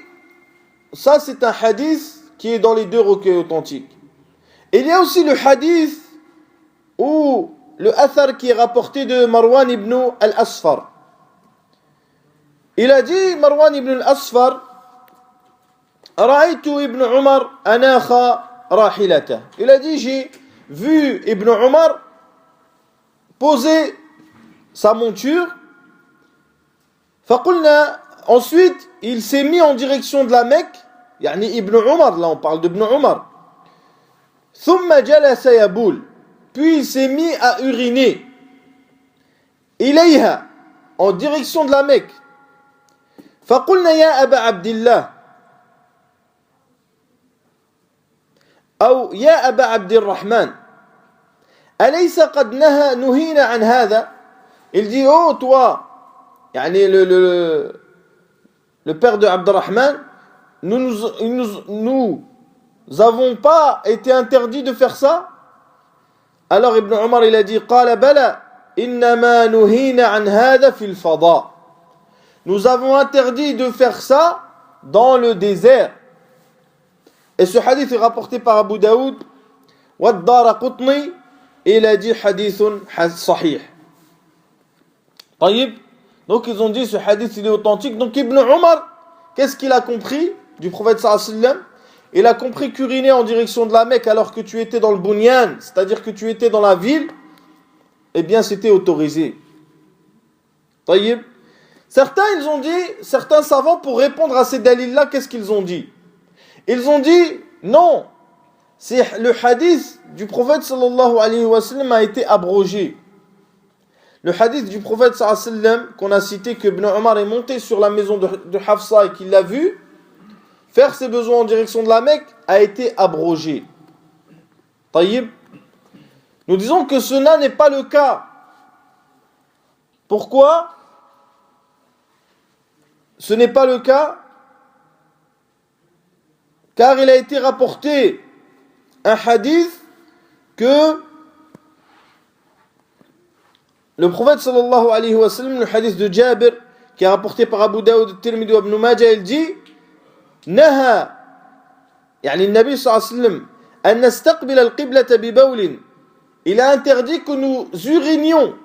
ça c'est un hadith qui est dans les deux recueils authentiques. Il y a aussi le hadith ou le athar qui est rapporté de Marwan ibn al-Asfar. Il a dit, Marwan ibn al-Asfar, Ra'aytu ibn Omar anakha rahilata. Il a dit, j'ai vu Ibn Omar poser sa monture. Faqulna, ensuite, il s'est mis en direction de la Mecque. Yani Ibn Omar, là on parle d'Ibn Omar. Thumma jalasa yaboul. Puis il s'est mis à uriner. Ilayha, en direction de la Mecque. فقلنا يا أبا عبد الله أو يا أبا عبد الرحمن أليس قد نهينا عن هذا. Il dit, oh toi, يعني le père de Abdurrahman, nous avons pas été interdits de faire ça. Alors Ibn Omar il a dit, قال بلى إنما نهينا عن هذا في الفضاء. Nous avons interdit de faire ça dans le désert. Et ce hadith est rapporté par Abu Daoud, Wad-Daraqutni, et il a dit hadithun sahih. Taïb. Donc ils ont dit ce hadith il est authentique. Donc Ibn Omar, qu'est-ce qu'il a compris du prophète sallallahu alayhi wa sallam? Il a compris qu'uriner en direction de la Mecque alors que tu étais dans le bunyan, c'est-à-dire que tu étais dans la ville, eh bien c'était autorisé. Taïb. Certains savants, pour répondre à ces dalils-là, qu'est-ce qu'ils ont dit? Ils ont dit, non, c'est le hadith du prophète sallallahu alayhi wa sallam a été abrogé. Le hadith du prophète sallallahu alayhi wa sallam, qu'on a cité, que Ibn Omar est monté sur la maison de Hafsa et qu'il l'a vu faire ses besoins en direction de la Mecque, a été abrogé. Taïb. Nous disons que cela n'est pas le cas. Pourquoi? Ce n'est pas le cas, car il a été rapporté un hadith que le prophète sallallahu alayhi wa sallam, le hadith de Jabir, qui est rapporté par Abu Daoud, Tirmidhi et Ibn Majah, il dit, Naha, yani le Nabi sallallahu alayhi wa sallam, an nastaqbil al-qiblata bi bawlin. Il a interdit que nous urinions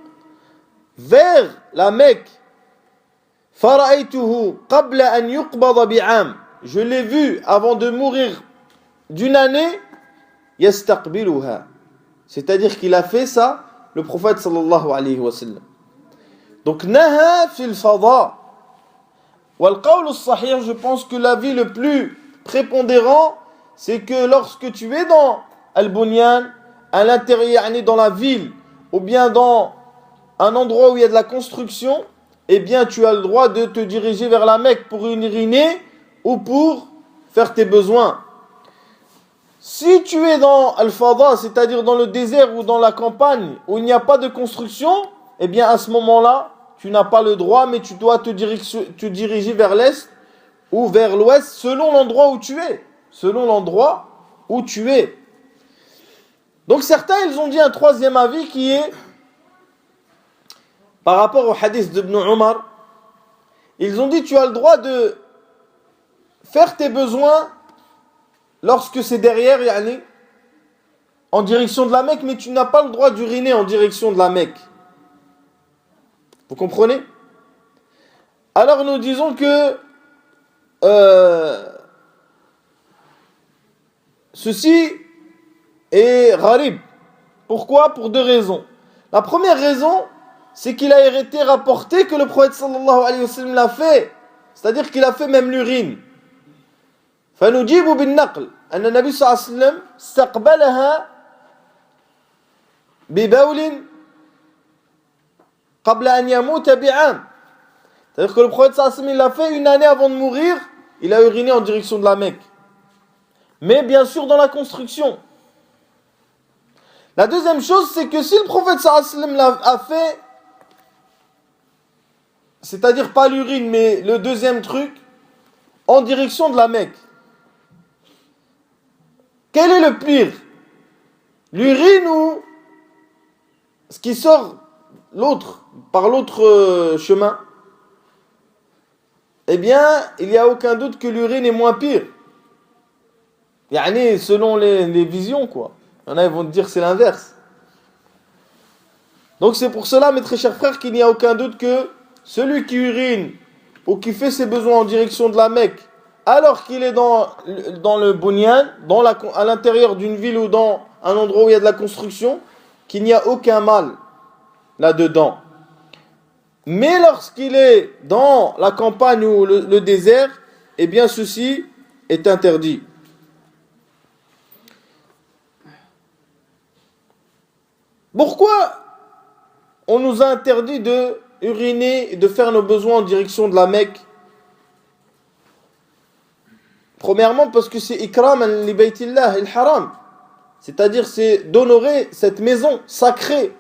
vers la Mecque. فرأيته قبل أن يقبض بعام. Je l'ai vu avant de mourir d'une année. يستقبلها. C'est-à-dire qu'il a fait ça, le prophète sallallahu alayhi wa sallam. Donc naha fil fada. والقول الصحيح, je pense que l'avis le plus prépondérant, c'est que lorsque tu es dans al-bunyan, à l'intérieur, dans la ville, ou bien dans un endroit où il y a de la construction, eh bien tu as le droit de te diriger vers la Mecque pour uriner ou pour faire tes besoins. Si tu es dans Al-Fada, c'est-à-dire dans le désert ou dans la campagne, où il n'y a pas de construction, eh bien à ce moment-là, tu n'as pas le droit, mais tu dois te diriger vers l'est ou vers l'ouest selon l'endroit où tu es. Selon l'endroit où tu es. Donc certains, ils ont dit un troisième avis qui est, par rapport au hadith d'Ibn Omar, ils ont dit tu as le droit de faire tes besoins lorsque c'est derrière, yani, en direction de la Mecque, mais tu n'as pas le droit d'uriner en direction de la Mecque. Vous comprenez? Alors nous disons que ceci est gharib. Pourquoi? Pour deux raisons. La première raison, c'est qu'il a été rapporté que le prophète sallallahu alayhi wa sallam l'a fait. C'est-à-dire qu'il a fait même l'urine. فنجيب بالنقل أن النبي صلى الله عليه وسلم استقبلها ببول قبل أن يموت بعام. C'est-à-dire que le prophète sallallahu alayhi wa sallam, il l'a fait une année avant de mourir, il a uriné en direction de la Mecque. Mais bien sûr dans la construction. La deuxième chose, c'est que si le prophète sallallahu alayhi wa sallam l'a fait, c'est-à-dire pas l'urine, mais le deuxième truc, en direction de la Mecque, quel est le pire? L'urine ou ce qui sort par l'autre chemin? Eh bien, il n'y a aucun doute que l'urine est moins pire. Yani, selon les visions, quoi. Il y en a, ils vont te dire que c'est l'inverse. Donc c'est pour cela, mes très chers frères, qu'il n'y a aucun doute que celui qui urine ou qui fait ses besoins en direction de la Mecque, alors qu'il est dans le bunyan, à l'intérieur d'une ville ou dans un endroit où il y a de la construction, qu'il n'y a aucun mal là-dedans. Mais lorsqu'il est dans la campagne ou le désert, eh bien ceci est interdit. Pourquoi on nous a interdit de uriner et de faire nos besoins en direction de la Mecque? Premièrement, parce que c'est ikram li baytillah al-haram. C'est-à-dire, c'est d'honorer cette maison sacrée.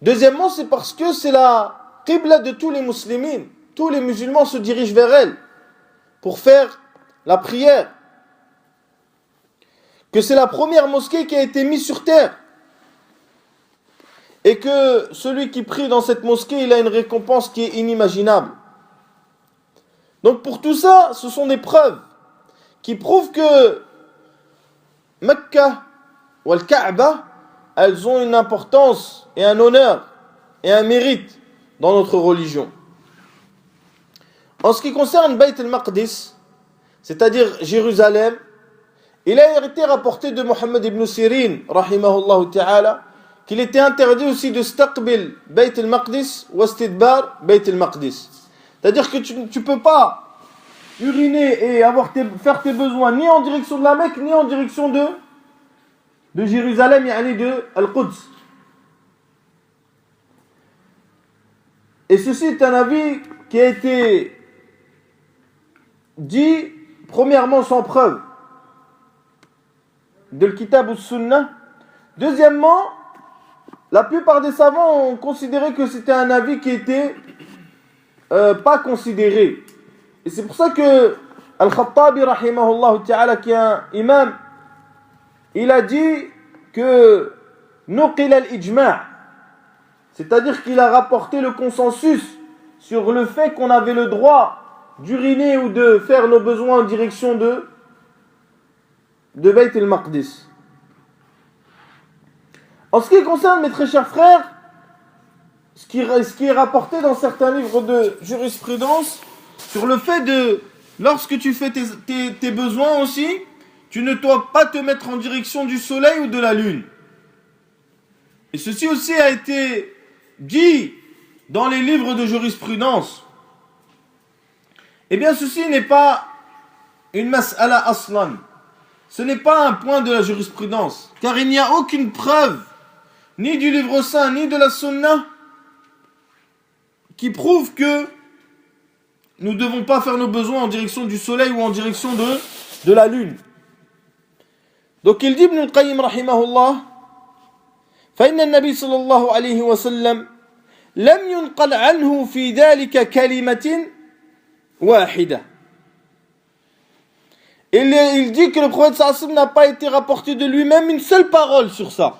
Deuxièmement, c'est parce que c'est la qibla de tous les musulmans. Tous les musulmans se dirigent vers elle pour faire la prière. Que c'est la première mosquée qui a été mise sur terre. Et que celui qui prie dans cette mosquée, il a une récompense qui est inimaginable. Donc pour tout ça, ce sont des preuves qui prouvent que Mecca ou Al-Kaaba, elles ont une importance et un honneur et un mérite dans notre religion. En ce qui concerne Bayt al-Maqdis, c'est-à-dire Jérusalem, il a été rapporté de Mohammed ibn Sirin, rahimahullah ta'ala, qu'il était interdit aussi de staqbil Bayt al-Maqdis ou istidbar Bayt al-Maqdis. C'est-à-dire que tu ne peux pas uriner et faire tes besoins ni en direction de la Mecque, ni en direction de Jérusalem, yani de Al-Quds. Et ceci est un avis qui a été dit, premièrement, sans preuve de l'Kitab ou Sunnah. Deuxièmement, la plupart des savants ont considéré que c'était un avis qui était pas considéré. Et c'est pour ça que Al-Khattabi, rahimahullah ta'ala, qui est un imam, il a dit que nuqil al-ijma', c'est-à-dire qu'il a rapporté le consensus sur le fait qu'on avait le droit d'uriner ou de faire nos besoins en direction de Bayt al-Maqdis. En ce qui concerne, mes très chers frères, ce qui est rapporté dans certains livres de jurisprudence, sur le fait de, lorsque tu fais tes besoins aussi, tu ne dois pas te mettre en direction du soleil ou de la lune. Et ceci aussi a été dit dans les livres de jurisprudence. Eh bien, ceci n'est pas une mas'ala aslan. Ce n'est pas un point de la jurisprudence, car il n'y a aucune preuve, ni du livre saint, ni de la sunna, qui prouve que nous ne devons pas faire nos besoins en direction du soleil ou en direction de la lune. Donc il dit Ibn al-Qayyim rahimahullah, فإن النبي صلى الله عليه وسلم لم ينقل عنه في ذلك كلمة واحدة. Il dit que le prophète sallam n'a pas été rapporté de lui-même une seule parole sur ça.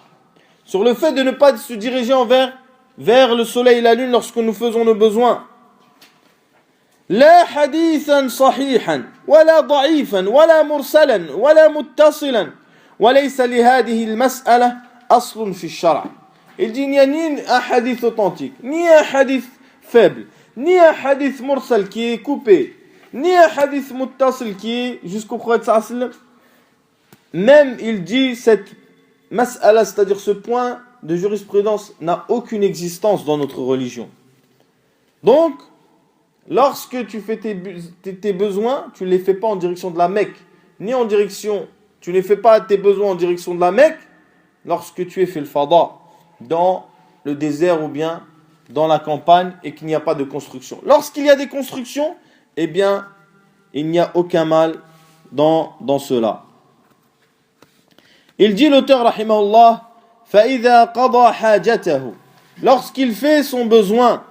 Sur le fait de ne pas se diriger vers le soleil et la lune lorsque nous faisons nos besoins. لا حديثا صحيحا ولا ضعيفا ولا مرسلا ولا متصلا وليس لهذه المسألة أصل في الشرع. Il dit il n'y a ni un hadith authentique, ni un hadith faible, ni un hadith mursal qui est coupé, ni un hadith muttasil qui est jusqu'au prophète sallam. Même il dit cette mas'ala, c'est-à-dire ce point de jurisprudence, n'a aucune existence dans notre religion. Donc, lorsque tu fais tes besoins, tu ne les fais pas en direction de la Mecque, ni en direction, tu ne fais pas tes besoins en direction de la Mecque, lorsque tu es fait le fada, dans le désert ou bien dans la campagne et qu'il n'y a pas de construction. Lorsqu'il y a des constructions, eh bien, il n'y a aucun mal dans cela. Il dit l'auteur, rahimahullah, فَإِذَا قَضَى حَاجَتَهُ, lorsqu'il fait son besoin,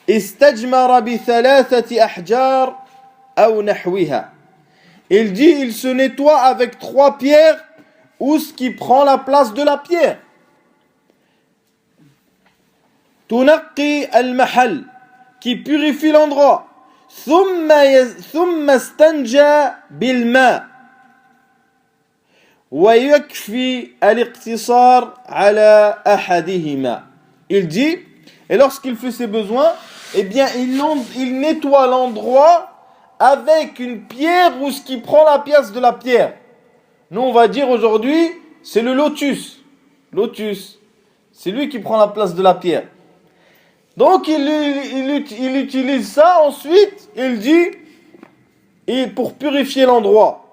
استجمر بثلاثة أحجار أو نحوها. Il dit, il se nettoie avec 3 pierres ou ce qui prend la place de la pierre. تنقي المحل, qui purifie l'endroit. ثم استنجى بالماء ويكفي الاقتصار على أحدهما. Il dit, et lorsqu'il fait ses besoins, eh bien il nettoie l'endroit avec une pierre ou ce qui prend la place de la pierre. Nous on va dire aujourd'hui, c'est le lotus. Lotus, c'est lui qui prend la place de la pierre. Donc il utilise ça, ensuite il dit, pour purifier l'endroit.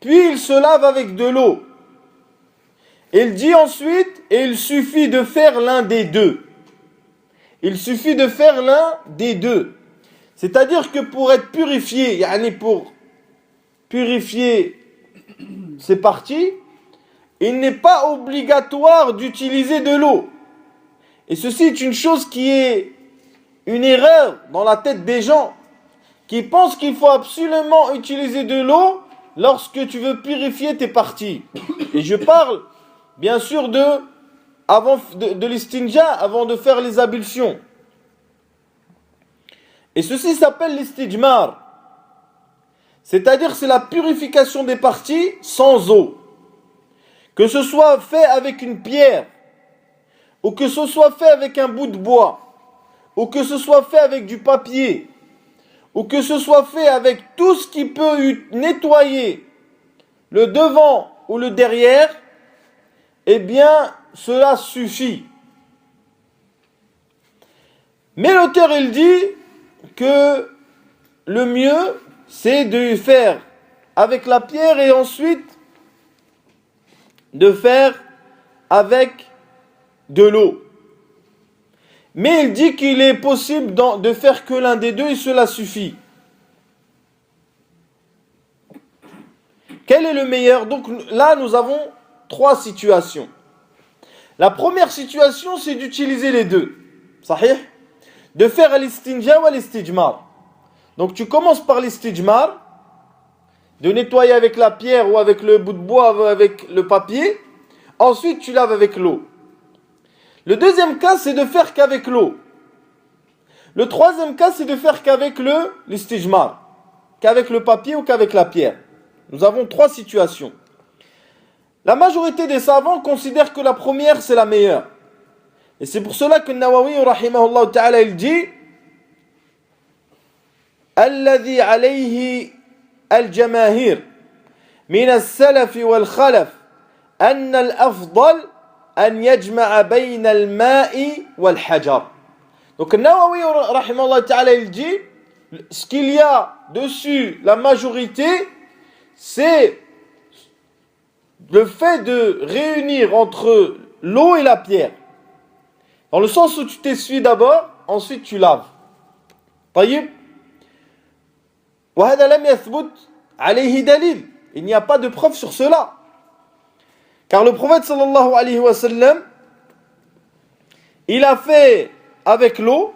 Puis il se lave avec de l'eau. Il dit ensuite, et il suffit de faire l'un des deux. Il suffit de faire l'un des deux. C'est-à-dire que pour être purifié, pour purifier ces parties, il n'est pas obligatoire d'utiliser de l'eau. Et ceci est une chose qui est une erreur dans la tête des gens, qui pensent qu'il faut absolument utiliser de l'eau lorsque tu veux purifier tes parties. Et je parle, bien sûr, de l'istinja, avant de faire les ablutions. Et ceci s'appelle l'istijmar. C'est-à-dire c'est la purification des parties sans eau. Que ce soit fait avec une pierre, ou que ce soit fait avec un bout de bois, ou que ce soit fait avec du papier, ou que ce soit fait avec tout ce qui peut nettoyer le devant ou le derrière, eh bien, cela suffit. Mais l'auteur, il dit que le mieux, c'est de faire avec la pierre et ensuite de faire avec de l'eau. Mais il dit qu'il est possible de faire que l'un des deux et cela suffit. Quel est le meilleur? Donc là, nous avons 3 situations. La première situation, c'est d'utiliser les deux. Sahih? De faire l'istinja ou l'istijmar. Donc tu commences par l'istijmar, de nettoyer avec la pierre ou avec le bout de bois ou avec le papier. Ensuite, tu laves avec l'eau. Le deuxième cas, c'est de faire qu'avec l'eau. Le troisième cas, c'est de faire qu'avec l'istijmar, qu'avec le papier ou qu'avec la pierre. Nous avons 3 situations. La majorité des savants considèrent que la première, c'est la meilleure. Et c'est pour cela que Nawawi, rahimahullah ta'ala, il dit الذي عليه الجماهير من السلف والخلف أن الأفضل أن يجمع بين الماء والحجر. Donc Nawawi, rahimahullah ta'ala, il dit ce qu'il y a dessus, la majorité, c'est le fait de réunir entre l'eau et la pierre. Dans le sens où tu t'essuies d'abord, ensuite tu laves. طيب. وهذا لم يثبت عليه دليل. Il n'y a pas de preuve sur cela. Car le prophète sallallahu alayhi wa sallam, il a fait avec l'eau,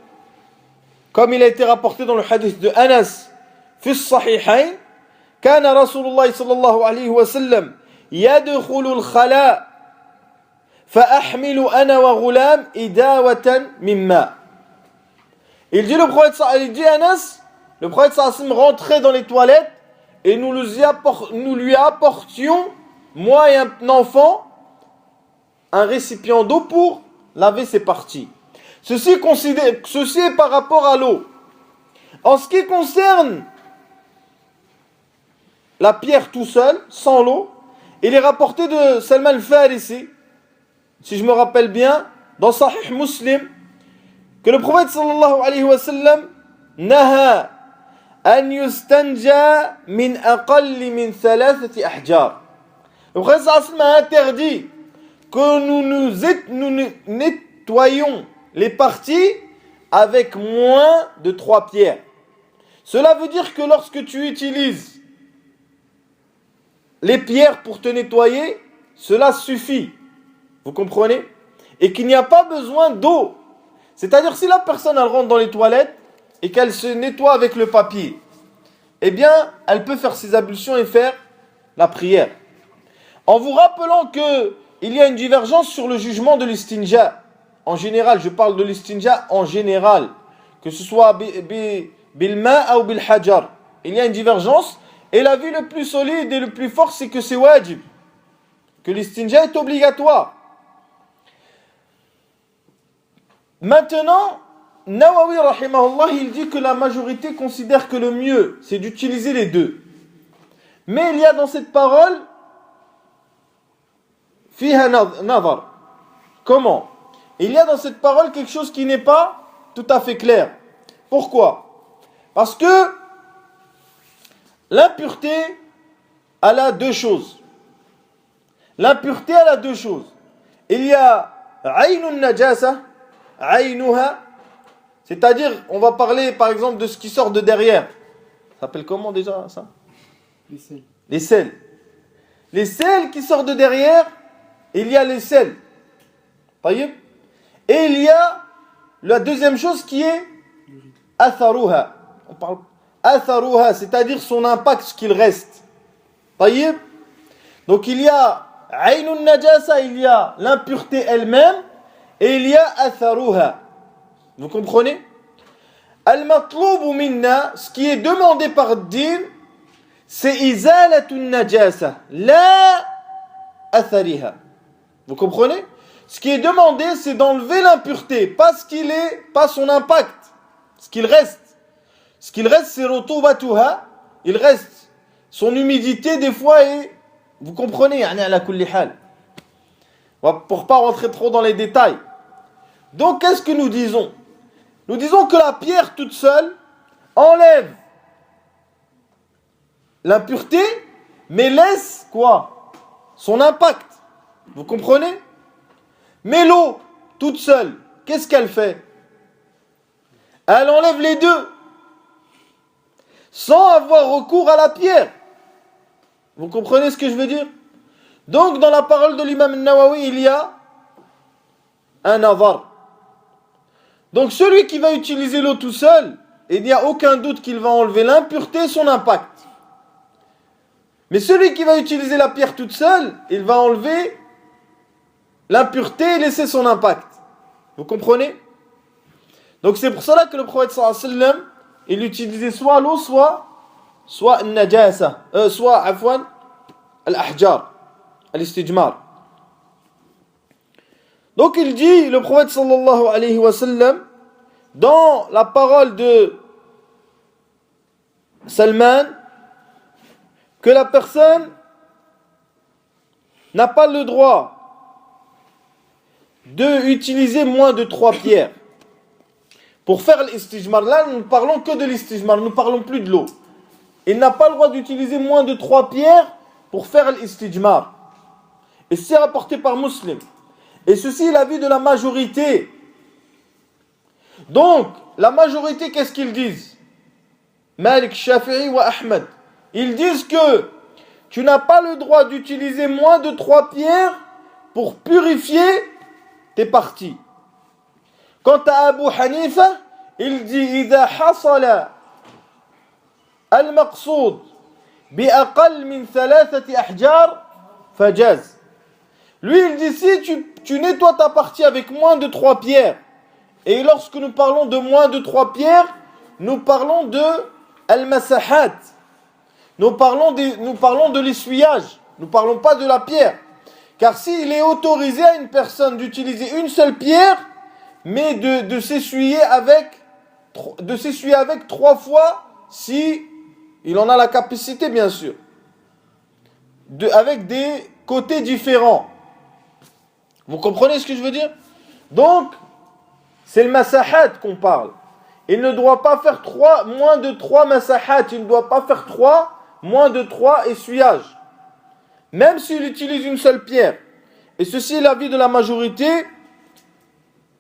comme il a été rapporté dans le hadith de Anas, في الصحيحين, كان رسول الله صلى الله عليه وسلم يدخل الخلاء فأحمل أنا وغلام إداوة من ماء. Il dit Anas, le prophète sallam rentrait dans les toilettes et nous lui apportions, moi et un enfant, un récipient d'eau pour laver ses parties. Ceci est par rapport à l'eau. En ce qui concerne la pierre tout seul, sans l'eau, il est rapporté de Salman al-Farisi, si je me rappelle bien, dans Sahih Muslim, que le prophète sallallahu alayhi wa sallam naha an yustanja min aqalli min thalathati ahjar. Le prophète sallallahu alayhi wa sallam a interdit que nous nettoyons les parties avec moins de 3 pierres. Cela veut dire que lorsque tu utilises les pierres pour te nettoyer, cela suffit. Vous comprenez? Et qu'il n'y a pas besoin d'eau. C'est-à-dire si la personne elle rentre dans les toilettes et qu'elle se nettoie avec le papier, eh bien, elle peut faire ses ablutions et faire la prière. En vous rappelant qu'il y a une divergence sur le jugement de l'istinja. En général, je parle de l'istinja en général, que ce soit bilma ou bil hajar. Il y a une divergence et l'avis le plus solide et le plus fort, c'est que c'est wajib, que l'istinja est obligatoire. Maintenant, Nawawi rahimahullah, il dit que la majorité considère que le mieux, c'est d'utiliser les deux. Mais il y a dans cette parole fiha nazar. Comment? Il y a dans cette parole quelque chose qui n'est pas tout à fait clair. Pourquoi? Parce que l'impureté, elle a deux choses. L'impureté, elle a deux choses. Il y a aynun najasa, aynuha, c'est-à-dire, on va parler par exemple de ce qui sort de derrière. Ça s'appelle comment déjà ça? Les sels. Les sels. Les sels qui sortent de derrière, il y a les sels. Taïeb. Et il y a la deuxième chose qui est atharuha. On parle atharuha, c'est-à-dire son impact, ce qu'il reste. Taïeb. Donc il y a aynun najasa, il y a l'impureté elle-même, et il y a atharuha. Vous comprenez? Al-matloubu minna, ce qui est demandé par din, c'est izalatun najasa, la athariha. Vous comprenez? Ce qui est demandé, c'est d'enlever l'impureté, pas ce qu'il est, pas son impact, ce qu'il reste. Ce qu'il reste, c'est rutubatuha, il reste son humidité des fois et vous comprenez, ala kulli hal. Pour pas rentrer trop dans les détails. Donc, qu'est-ce que nous disons? Nous disons que la pierre toute seule enlève l'impureté, mais laisse quoi? Son impact. Vous comprenez? Mais l'eau toute seule, qu'est-ce qu'elle fait? Elle enlève les deux, sans avoir recours à la pierre. Vous comprenez ce que je veux dire? Donc, dans la parole de l'imam Nawawi, il y a un nazar. Donc celui qui va utiliser l'eau tout seul, il n'y a aucun doute qu'il va enlever l'impureté et son impact. Mais celui qui va utiliser la pierre toute seule, il va enlever l'impureté et laisser son impact. Vous comprenez? Donc c'est pour cela que le prophète sallallahu alayhi wa sallam, il utilisait soit l'eau, soit najasa, soit afwan al-ahjar, al-istijmar. Donc il dit, le prophète sallallahu alayhi wa sallam, dans la parole de Salman, que la personne n'a pas le droit d'utiliser moins de 3 pierres. Pour faire l'istijmar, là nous ne parlons que de l'istijmar, nous ne parlons plus de l'eau. Il n'a pas le droit d'utiliser moins de 3 pierres pour faire l'istijmar. Et c'est rapporté par Muslim. Et ceci est l'avis de la majorité. Donc, la majorité, qu'est-ce qu'ils disent? Malik, Shafi'i ou Ahmed. Ils disent que tu n'as pas le droit d'utiliser moins de 3 pierres pour purifier tes parties. Quant à Abu Hanifa, il dit إذا حصل المقصود بأقل من 3 أحجار فجاز. Lui, il dit si tu nettoies ta partie avec moins de 3 pierres, et lorsque nous parlons de moins de 3 pierres, nous parlons de al-masahat. Nous parlons de l'essuyage. Nous ne parlons pas de la pierre. Car s'il est autorisé à une personne d'utiliser une seule pierre, mais de s'essuyer avec 3 fois, si il en a la capacité, bien sûr. Avec des côtés différents. Vous comprenez ce que je veux dire? Donc, c'est le masahat qu'on parle. Il ne doit pas faire moins de 3 masahat. Il ne doit pas faire moins de 3 essuyages. Même s'il utilise une seule pierre. Et ceci est l'avis de la majorité.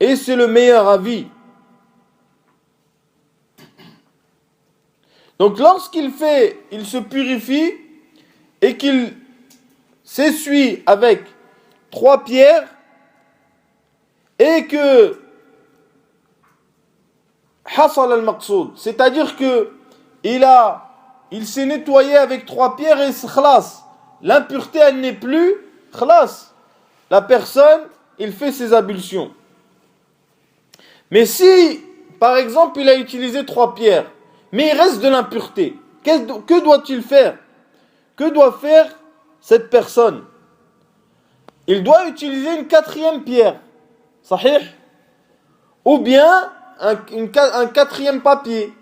Et c'est le meilleur avis. Donc lorsqu'il se purifie et qu'il s'essuie avec 3 pierres et que hasal al-maqsoud, c'est-à-dire que il s'est nettoyé avec 3 pierres et khlas. L'impureté, elle n'est plus khlas. La personne, il fait ses ablutions. Mais si, par exemple, il a utilisé 3 pierres, mais il reste de l'impureté, que doit-il faire? Que doit faire cette personne? Il doit utiliser une 4e pierre, sahih, ou bien un 4e papier.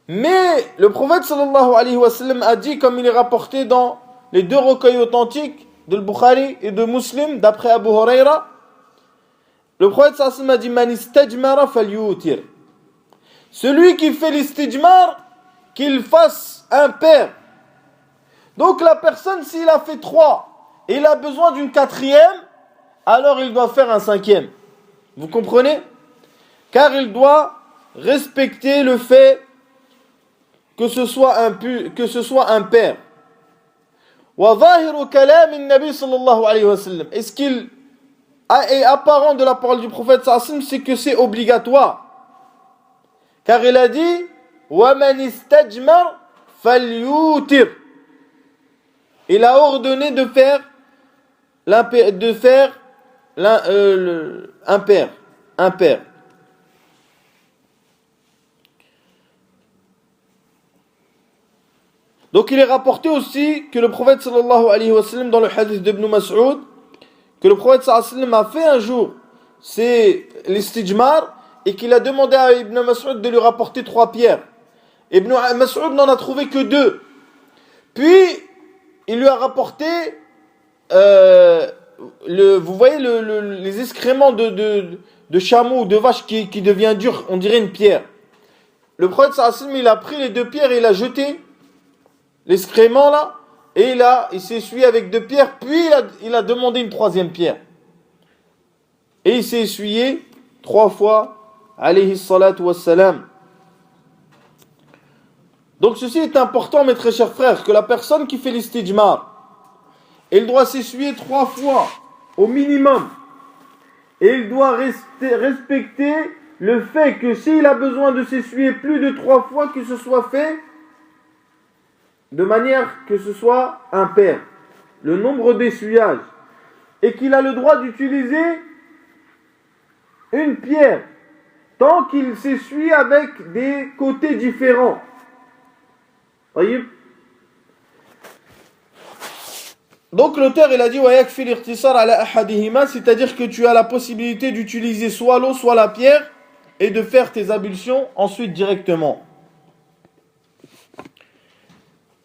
Mais le prophète sallallahu alayhi wa sallam a dit, comme il est rapporté dans les 2 recueils authentiques de Bukhari et de Muslim, d'après Abu Huraira, le prophète sallallahu alayhi wa sallam a dit Man istajmara falyutir. Celui qui fait l'istijmar, qu'il fasse un pair. Donc la personne, s'il a fait 3 et il a besoin d'une 4e, alors il doit faire un 5e. Vous comprenez? Car il doit respecter le fait que ce soit un pair. وظاهر كلام النبي صلى الله عليه وسلم. Et ce qu'il est apparent de la parole du prophète sallallahu alayhi wa sallam, c'est que c'est obligatoire. Car il a dit وَمَنِ اسْتَجْمَرْ فَلْيُوتِرْ. Il a ordonné de faire un pair. Donc il est rapporté aussi que le prophète sallallahu alayhi wa sallam, dans le hadith d'Ibn Mas'ud, que le prophète sallallahu alayhi wa sallam a fait un jour, c'est l'istijmar, et qu'il a demandé à Ibn Mas'ud de lui rapporter 3 pierres. Ibn Mas'ud n'en a trouvé que 2. Puis, il lui a rapporté, vous voyez les excréments de chameau ou de vache qui devient dur, on dirait une pierre. Le prophète sallallahu alayhi wa sallam, il a pris les 2 pierres et il a jeté l'excrément là, et il s'est essuyé avec 2 pierres, puis il a demandé une 3e pierre. Et il s'est essuyé 3 fois, alayhi salatu wassalam. Donc ceci est important, mes très chers frères, que la personne qui fait l'istijmar, elle doit s'essuyer 3 fois, au minimum. Et il doit respecter le fait que s'il a besoin de s'essuyer plus de 3 fois, que ce soit fait de manière que ce soit impair, le nombre d'essuyages, et qu'il a le droit d'utiliser une pierre, tant qu'il s'essuie avec des côtés différents. Voyez? Donc l'auteur il a dit وَيَكْفِي الْإِخْتِصَارَ عَلَى أَحَدِهِمَا, c'est-à-dire que tu as la possibilité d'utiliser soit l'eau, soit la pierre, et de faire tes ablutions ensuite directement.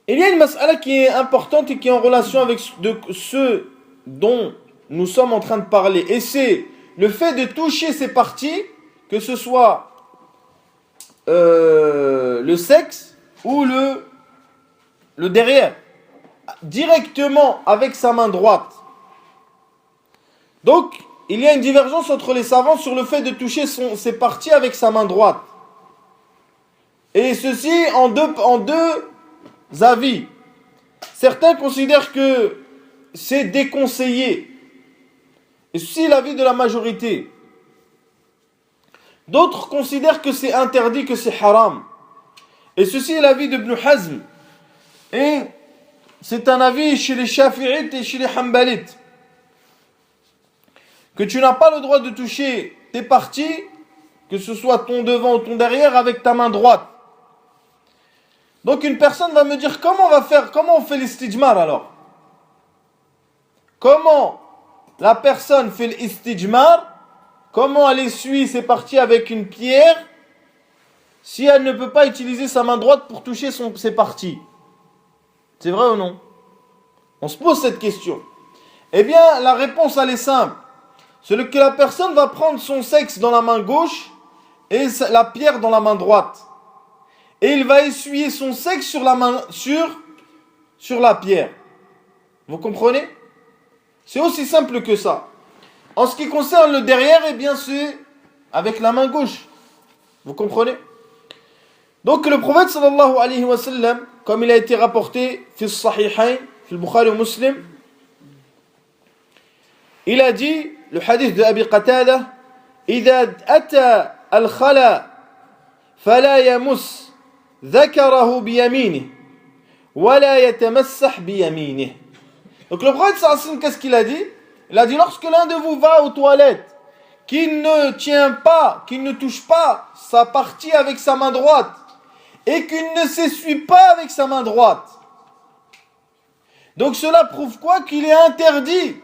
Il y a une mas'ala qui est importante et qui est en relation avec ce dont nous sommes en train de parler. Et c'est le fait de toucher ces parties, que ce soit le sexe ou le derrière, directement avec sa main droite. Donc, il y a une divergence entre les savants sur le fait de toucher ces parties avec sa main droite. Et ceci en deux avis. Certains considèrent que c'est déconseillé. Et ceci est l'avis de la majorité. D'autres considèrent que c'est interdit, que c'est haram. Et ceci est l'avis d'Ibn Hazm. Et c'est un avis chez les Shafi'ites et chez les Hanbalites. Que tu n'as pas le droit de toucher tes parties, que ce soit ton devant ou ton derrière, avec ta main droite. Donc une personne va me dire, comment on fait l'istijmar alors? Comment la personne fait l'istijmar? Comment elle essuie ses parties avec une pierre si elle ne peut pas utiliser sa main droite pour toucher ses parties? C'est vrai ou non? On se pose cette question. Eh bien, la réponse elle est simple. C'est que la personne va prendre son sexe dans la main gauche et la pierre dans la main droite. Et il va essuyer son sexe sur la pierre. Vous comprenez? C'est aussi simple que ça. En ce qui concerne le derrière, eh bien c'est avec la main gauche. Vous comprenez? Donc le prophète sallallahu alayhi wa sallam, comme il a été rapporté fi sahihayn, fi al-Bukhari ou Muslim, il a dit, le hadith de Abi Qatada, إذا أتى الخلا فلا يمس ذكره بيمينه ولا يتمسح بيمينه. Donc le prophète sallallahu alayhi wa sallam, qu'est-ce qu'il a dit? Il a dit, lorsque l'un de vous va aux toilettes, qu'il ne touche pas sa partie avec sa main droite, et qu'il ne s'essuie pas avec sa main droite. Donc cela prouve quoi? Qu'il est interdit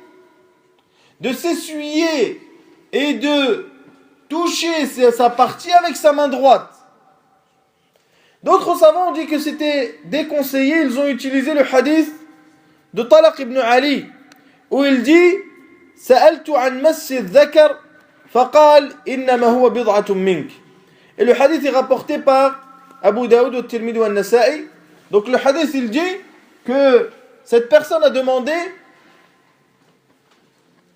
de s'essuyer et de toucher sa partie avec sa main droite. D'autres savants ont dit que c'était déconseillé. Ils ont utilisé le hadith de Talaq ibn Ali, où il dit سألت عن مس الذكر فقال إنما هو بضعة منك. Et le hadith est rapporté par Abu Daoud au Tirmidhi wa Nasa'i. Donc le hadith il dit que cette personne a demandé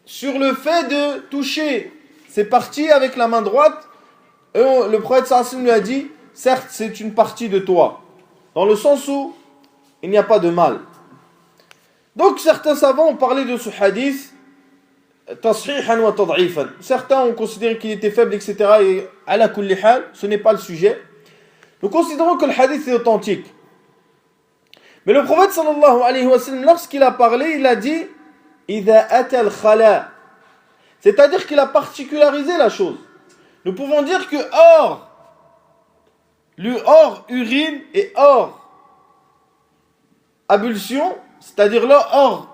sur le fait de toucher ses parties avec la main droite. Et le prophète sallallahu alayhi wa sallam lui a dit, certes c'est une partie de toi, dans le sens où il n'y a pas de mal. Donc certains savants ont parlé de ce hadith tashihan wa tad'ifan. Certains ont considéré qu'il était faible, etc. Et ala kulli hal, ce n'est pas le sujet. Nous considérons que le hadith est authentique. Mais le prophète sallallahu alayhi wa sallam, lorsqu'il a parlé, il a dit إذا أتى الخلاء, c'est-à-dire qu'il a particularisé la chose. Nous pouvons dire que hors urine et hors ablution, c'est-à-dire là hors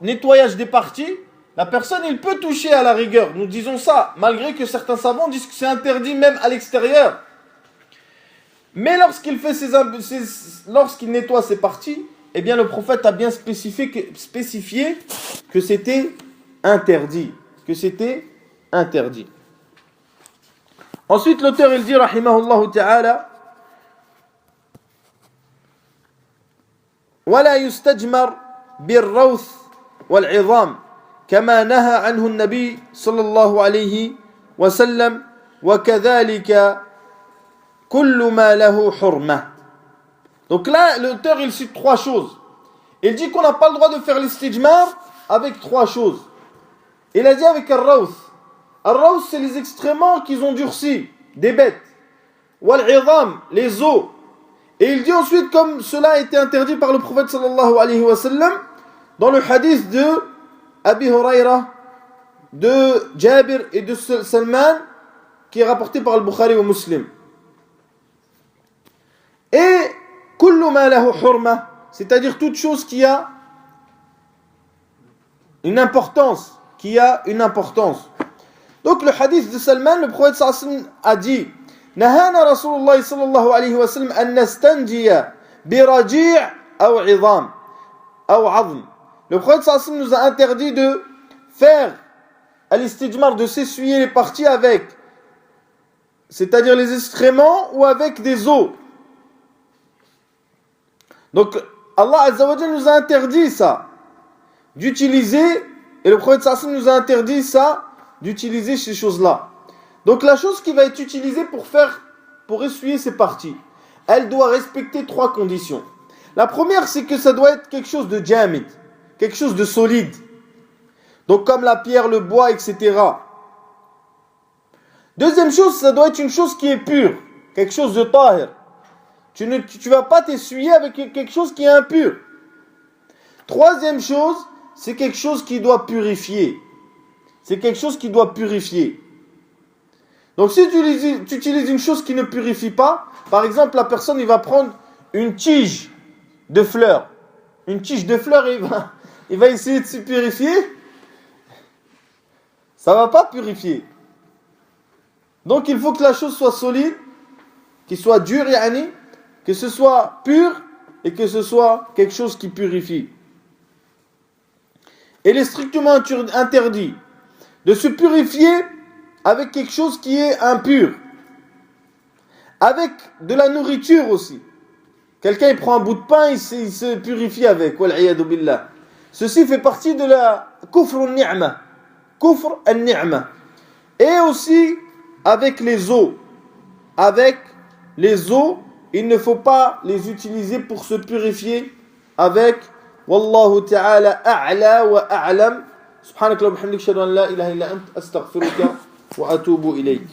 nettoyage des parties, la personne il peut toucher à la rigueur. Nous disons ça, malgré que certains savants disent que c'est interdit même à l'extérieur. Mais lorsqu'il nettoie ses parties, eh bien le prophète a bien spécifié que c'était interdit. Ensuite l'auteur il dit rahimahullah ta'ala ولا يستجمر بالروث والعظام كما نهى عنه النبي صلى الله عليه وسلم وكذلك كل ما له حرمة. Donc là l'auteur il cite trois choses. Il dit qu'on n'a pas le droit de faire l'istijmar avec trois choses. Il a dit avec al-rawth. Al-rawth c'est les excréments qu'ils ont durcis des bêtes. Wal-'idham, les os. Et il dit ensuite, comme cela a été interdit par le prophète sallallahu alayhi wa sallam, dans le hadith de Abi Huraira, de Jabir et de Salman, qui est rapporté par le Bukhari ou Muslim. Et kullu ma lahu hurma, c'est-à-dire toute chose qui a une importance, Donc le hadith de Salman, le prophète sallallahu alayhi wa sallam a dit نهانا رسول الله صلى الله عليه وسلم أن نستنجي برجيع أو عظام أو عظم. Le prophète sallallahu alayhi wa sallam nous a interdit de faire al-istijmar, de s'essuyer les parties avec, c'est-à-dire les excréments ou avec des os. Donc Allah Azza wa Jalla nous a interdit ça, d'utiliser, et le prophète sallallahu alayhi wa sallam nous a interdit ça, d'utiliser ces choses-là. Donc la chose qui va être utilisée pour essuyer ces parties, elle doit respecter trois conditions. La première, c'est que ça doit être quelque chose de jamid, quelque chose de solide. Donc comme la pierre, le bois, etc. Deuxième chose, ça doit être une chose qui est pure, quelque chose de tahir. Tu ne vas pas t'essuyer avec quelque chose qui est impur. Troisième chose, c'est quelque chose qui doit purifier. C'est quelque chose qui doit purifier. Donc si tu utilises une chose qui ne purifie pas, par exemple la personne il va prendre une tige de fleurs. Une tige de fleurs et il va essayer de se purifier. Ça ne va pas purifier. Donc il faut que la chose soit solide, qu'il soit dur, que ce soit pur et que ce soit quelque chose qui purifie. Et il est strictement interdit de se purifier avec quelque chose qui est impur. Avec de la nourriture aussi. Quelqu'un il prend un bout de pain, il se purifie avec. Wal'iyadu billah. Ceci fait partie de la kufr al-ni'ma. Kufr al-ni'ma. Et aussi avec les os. Avec les os, il ne faut pas les utiliser pour se purifier avec. Wallahu ta'ala a'la wa a'lam. Subhanakallahumma wa bihamdika ashhadu an la ilaha illa anta astaghfiruka wa atubu ilayk.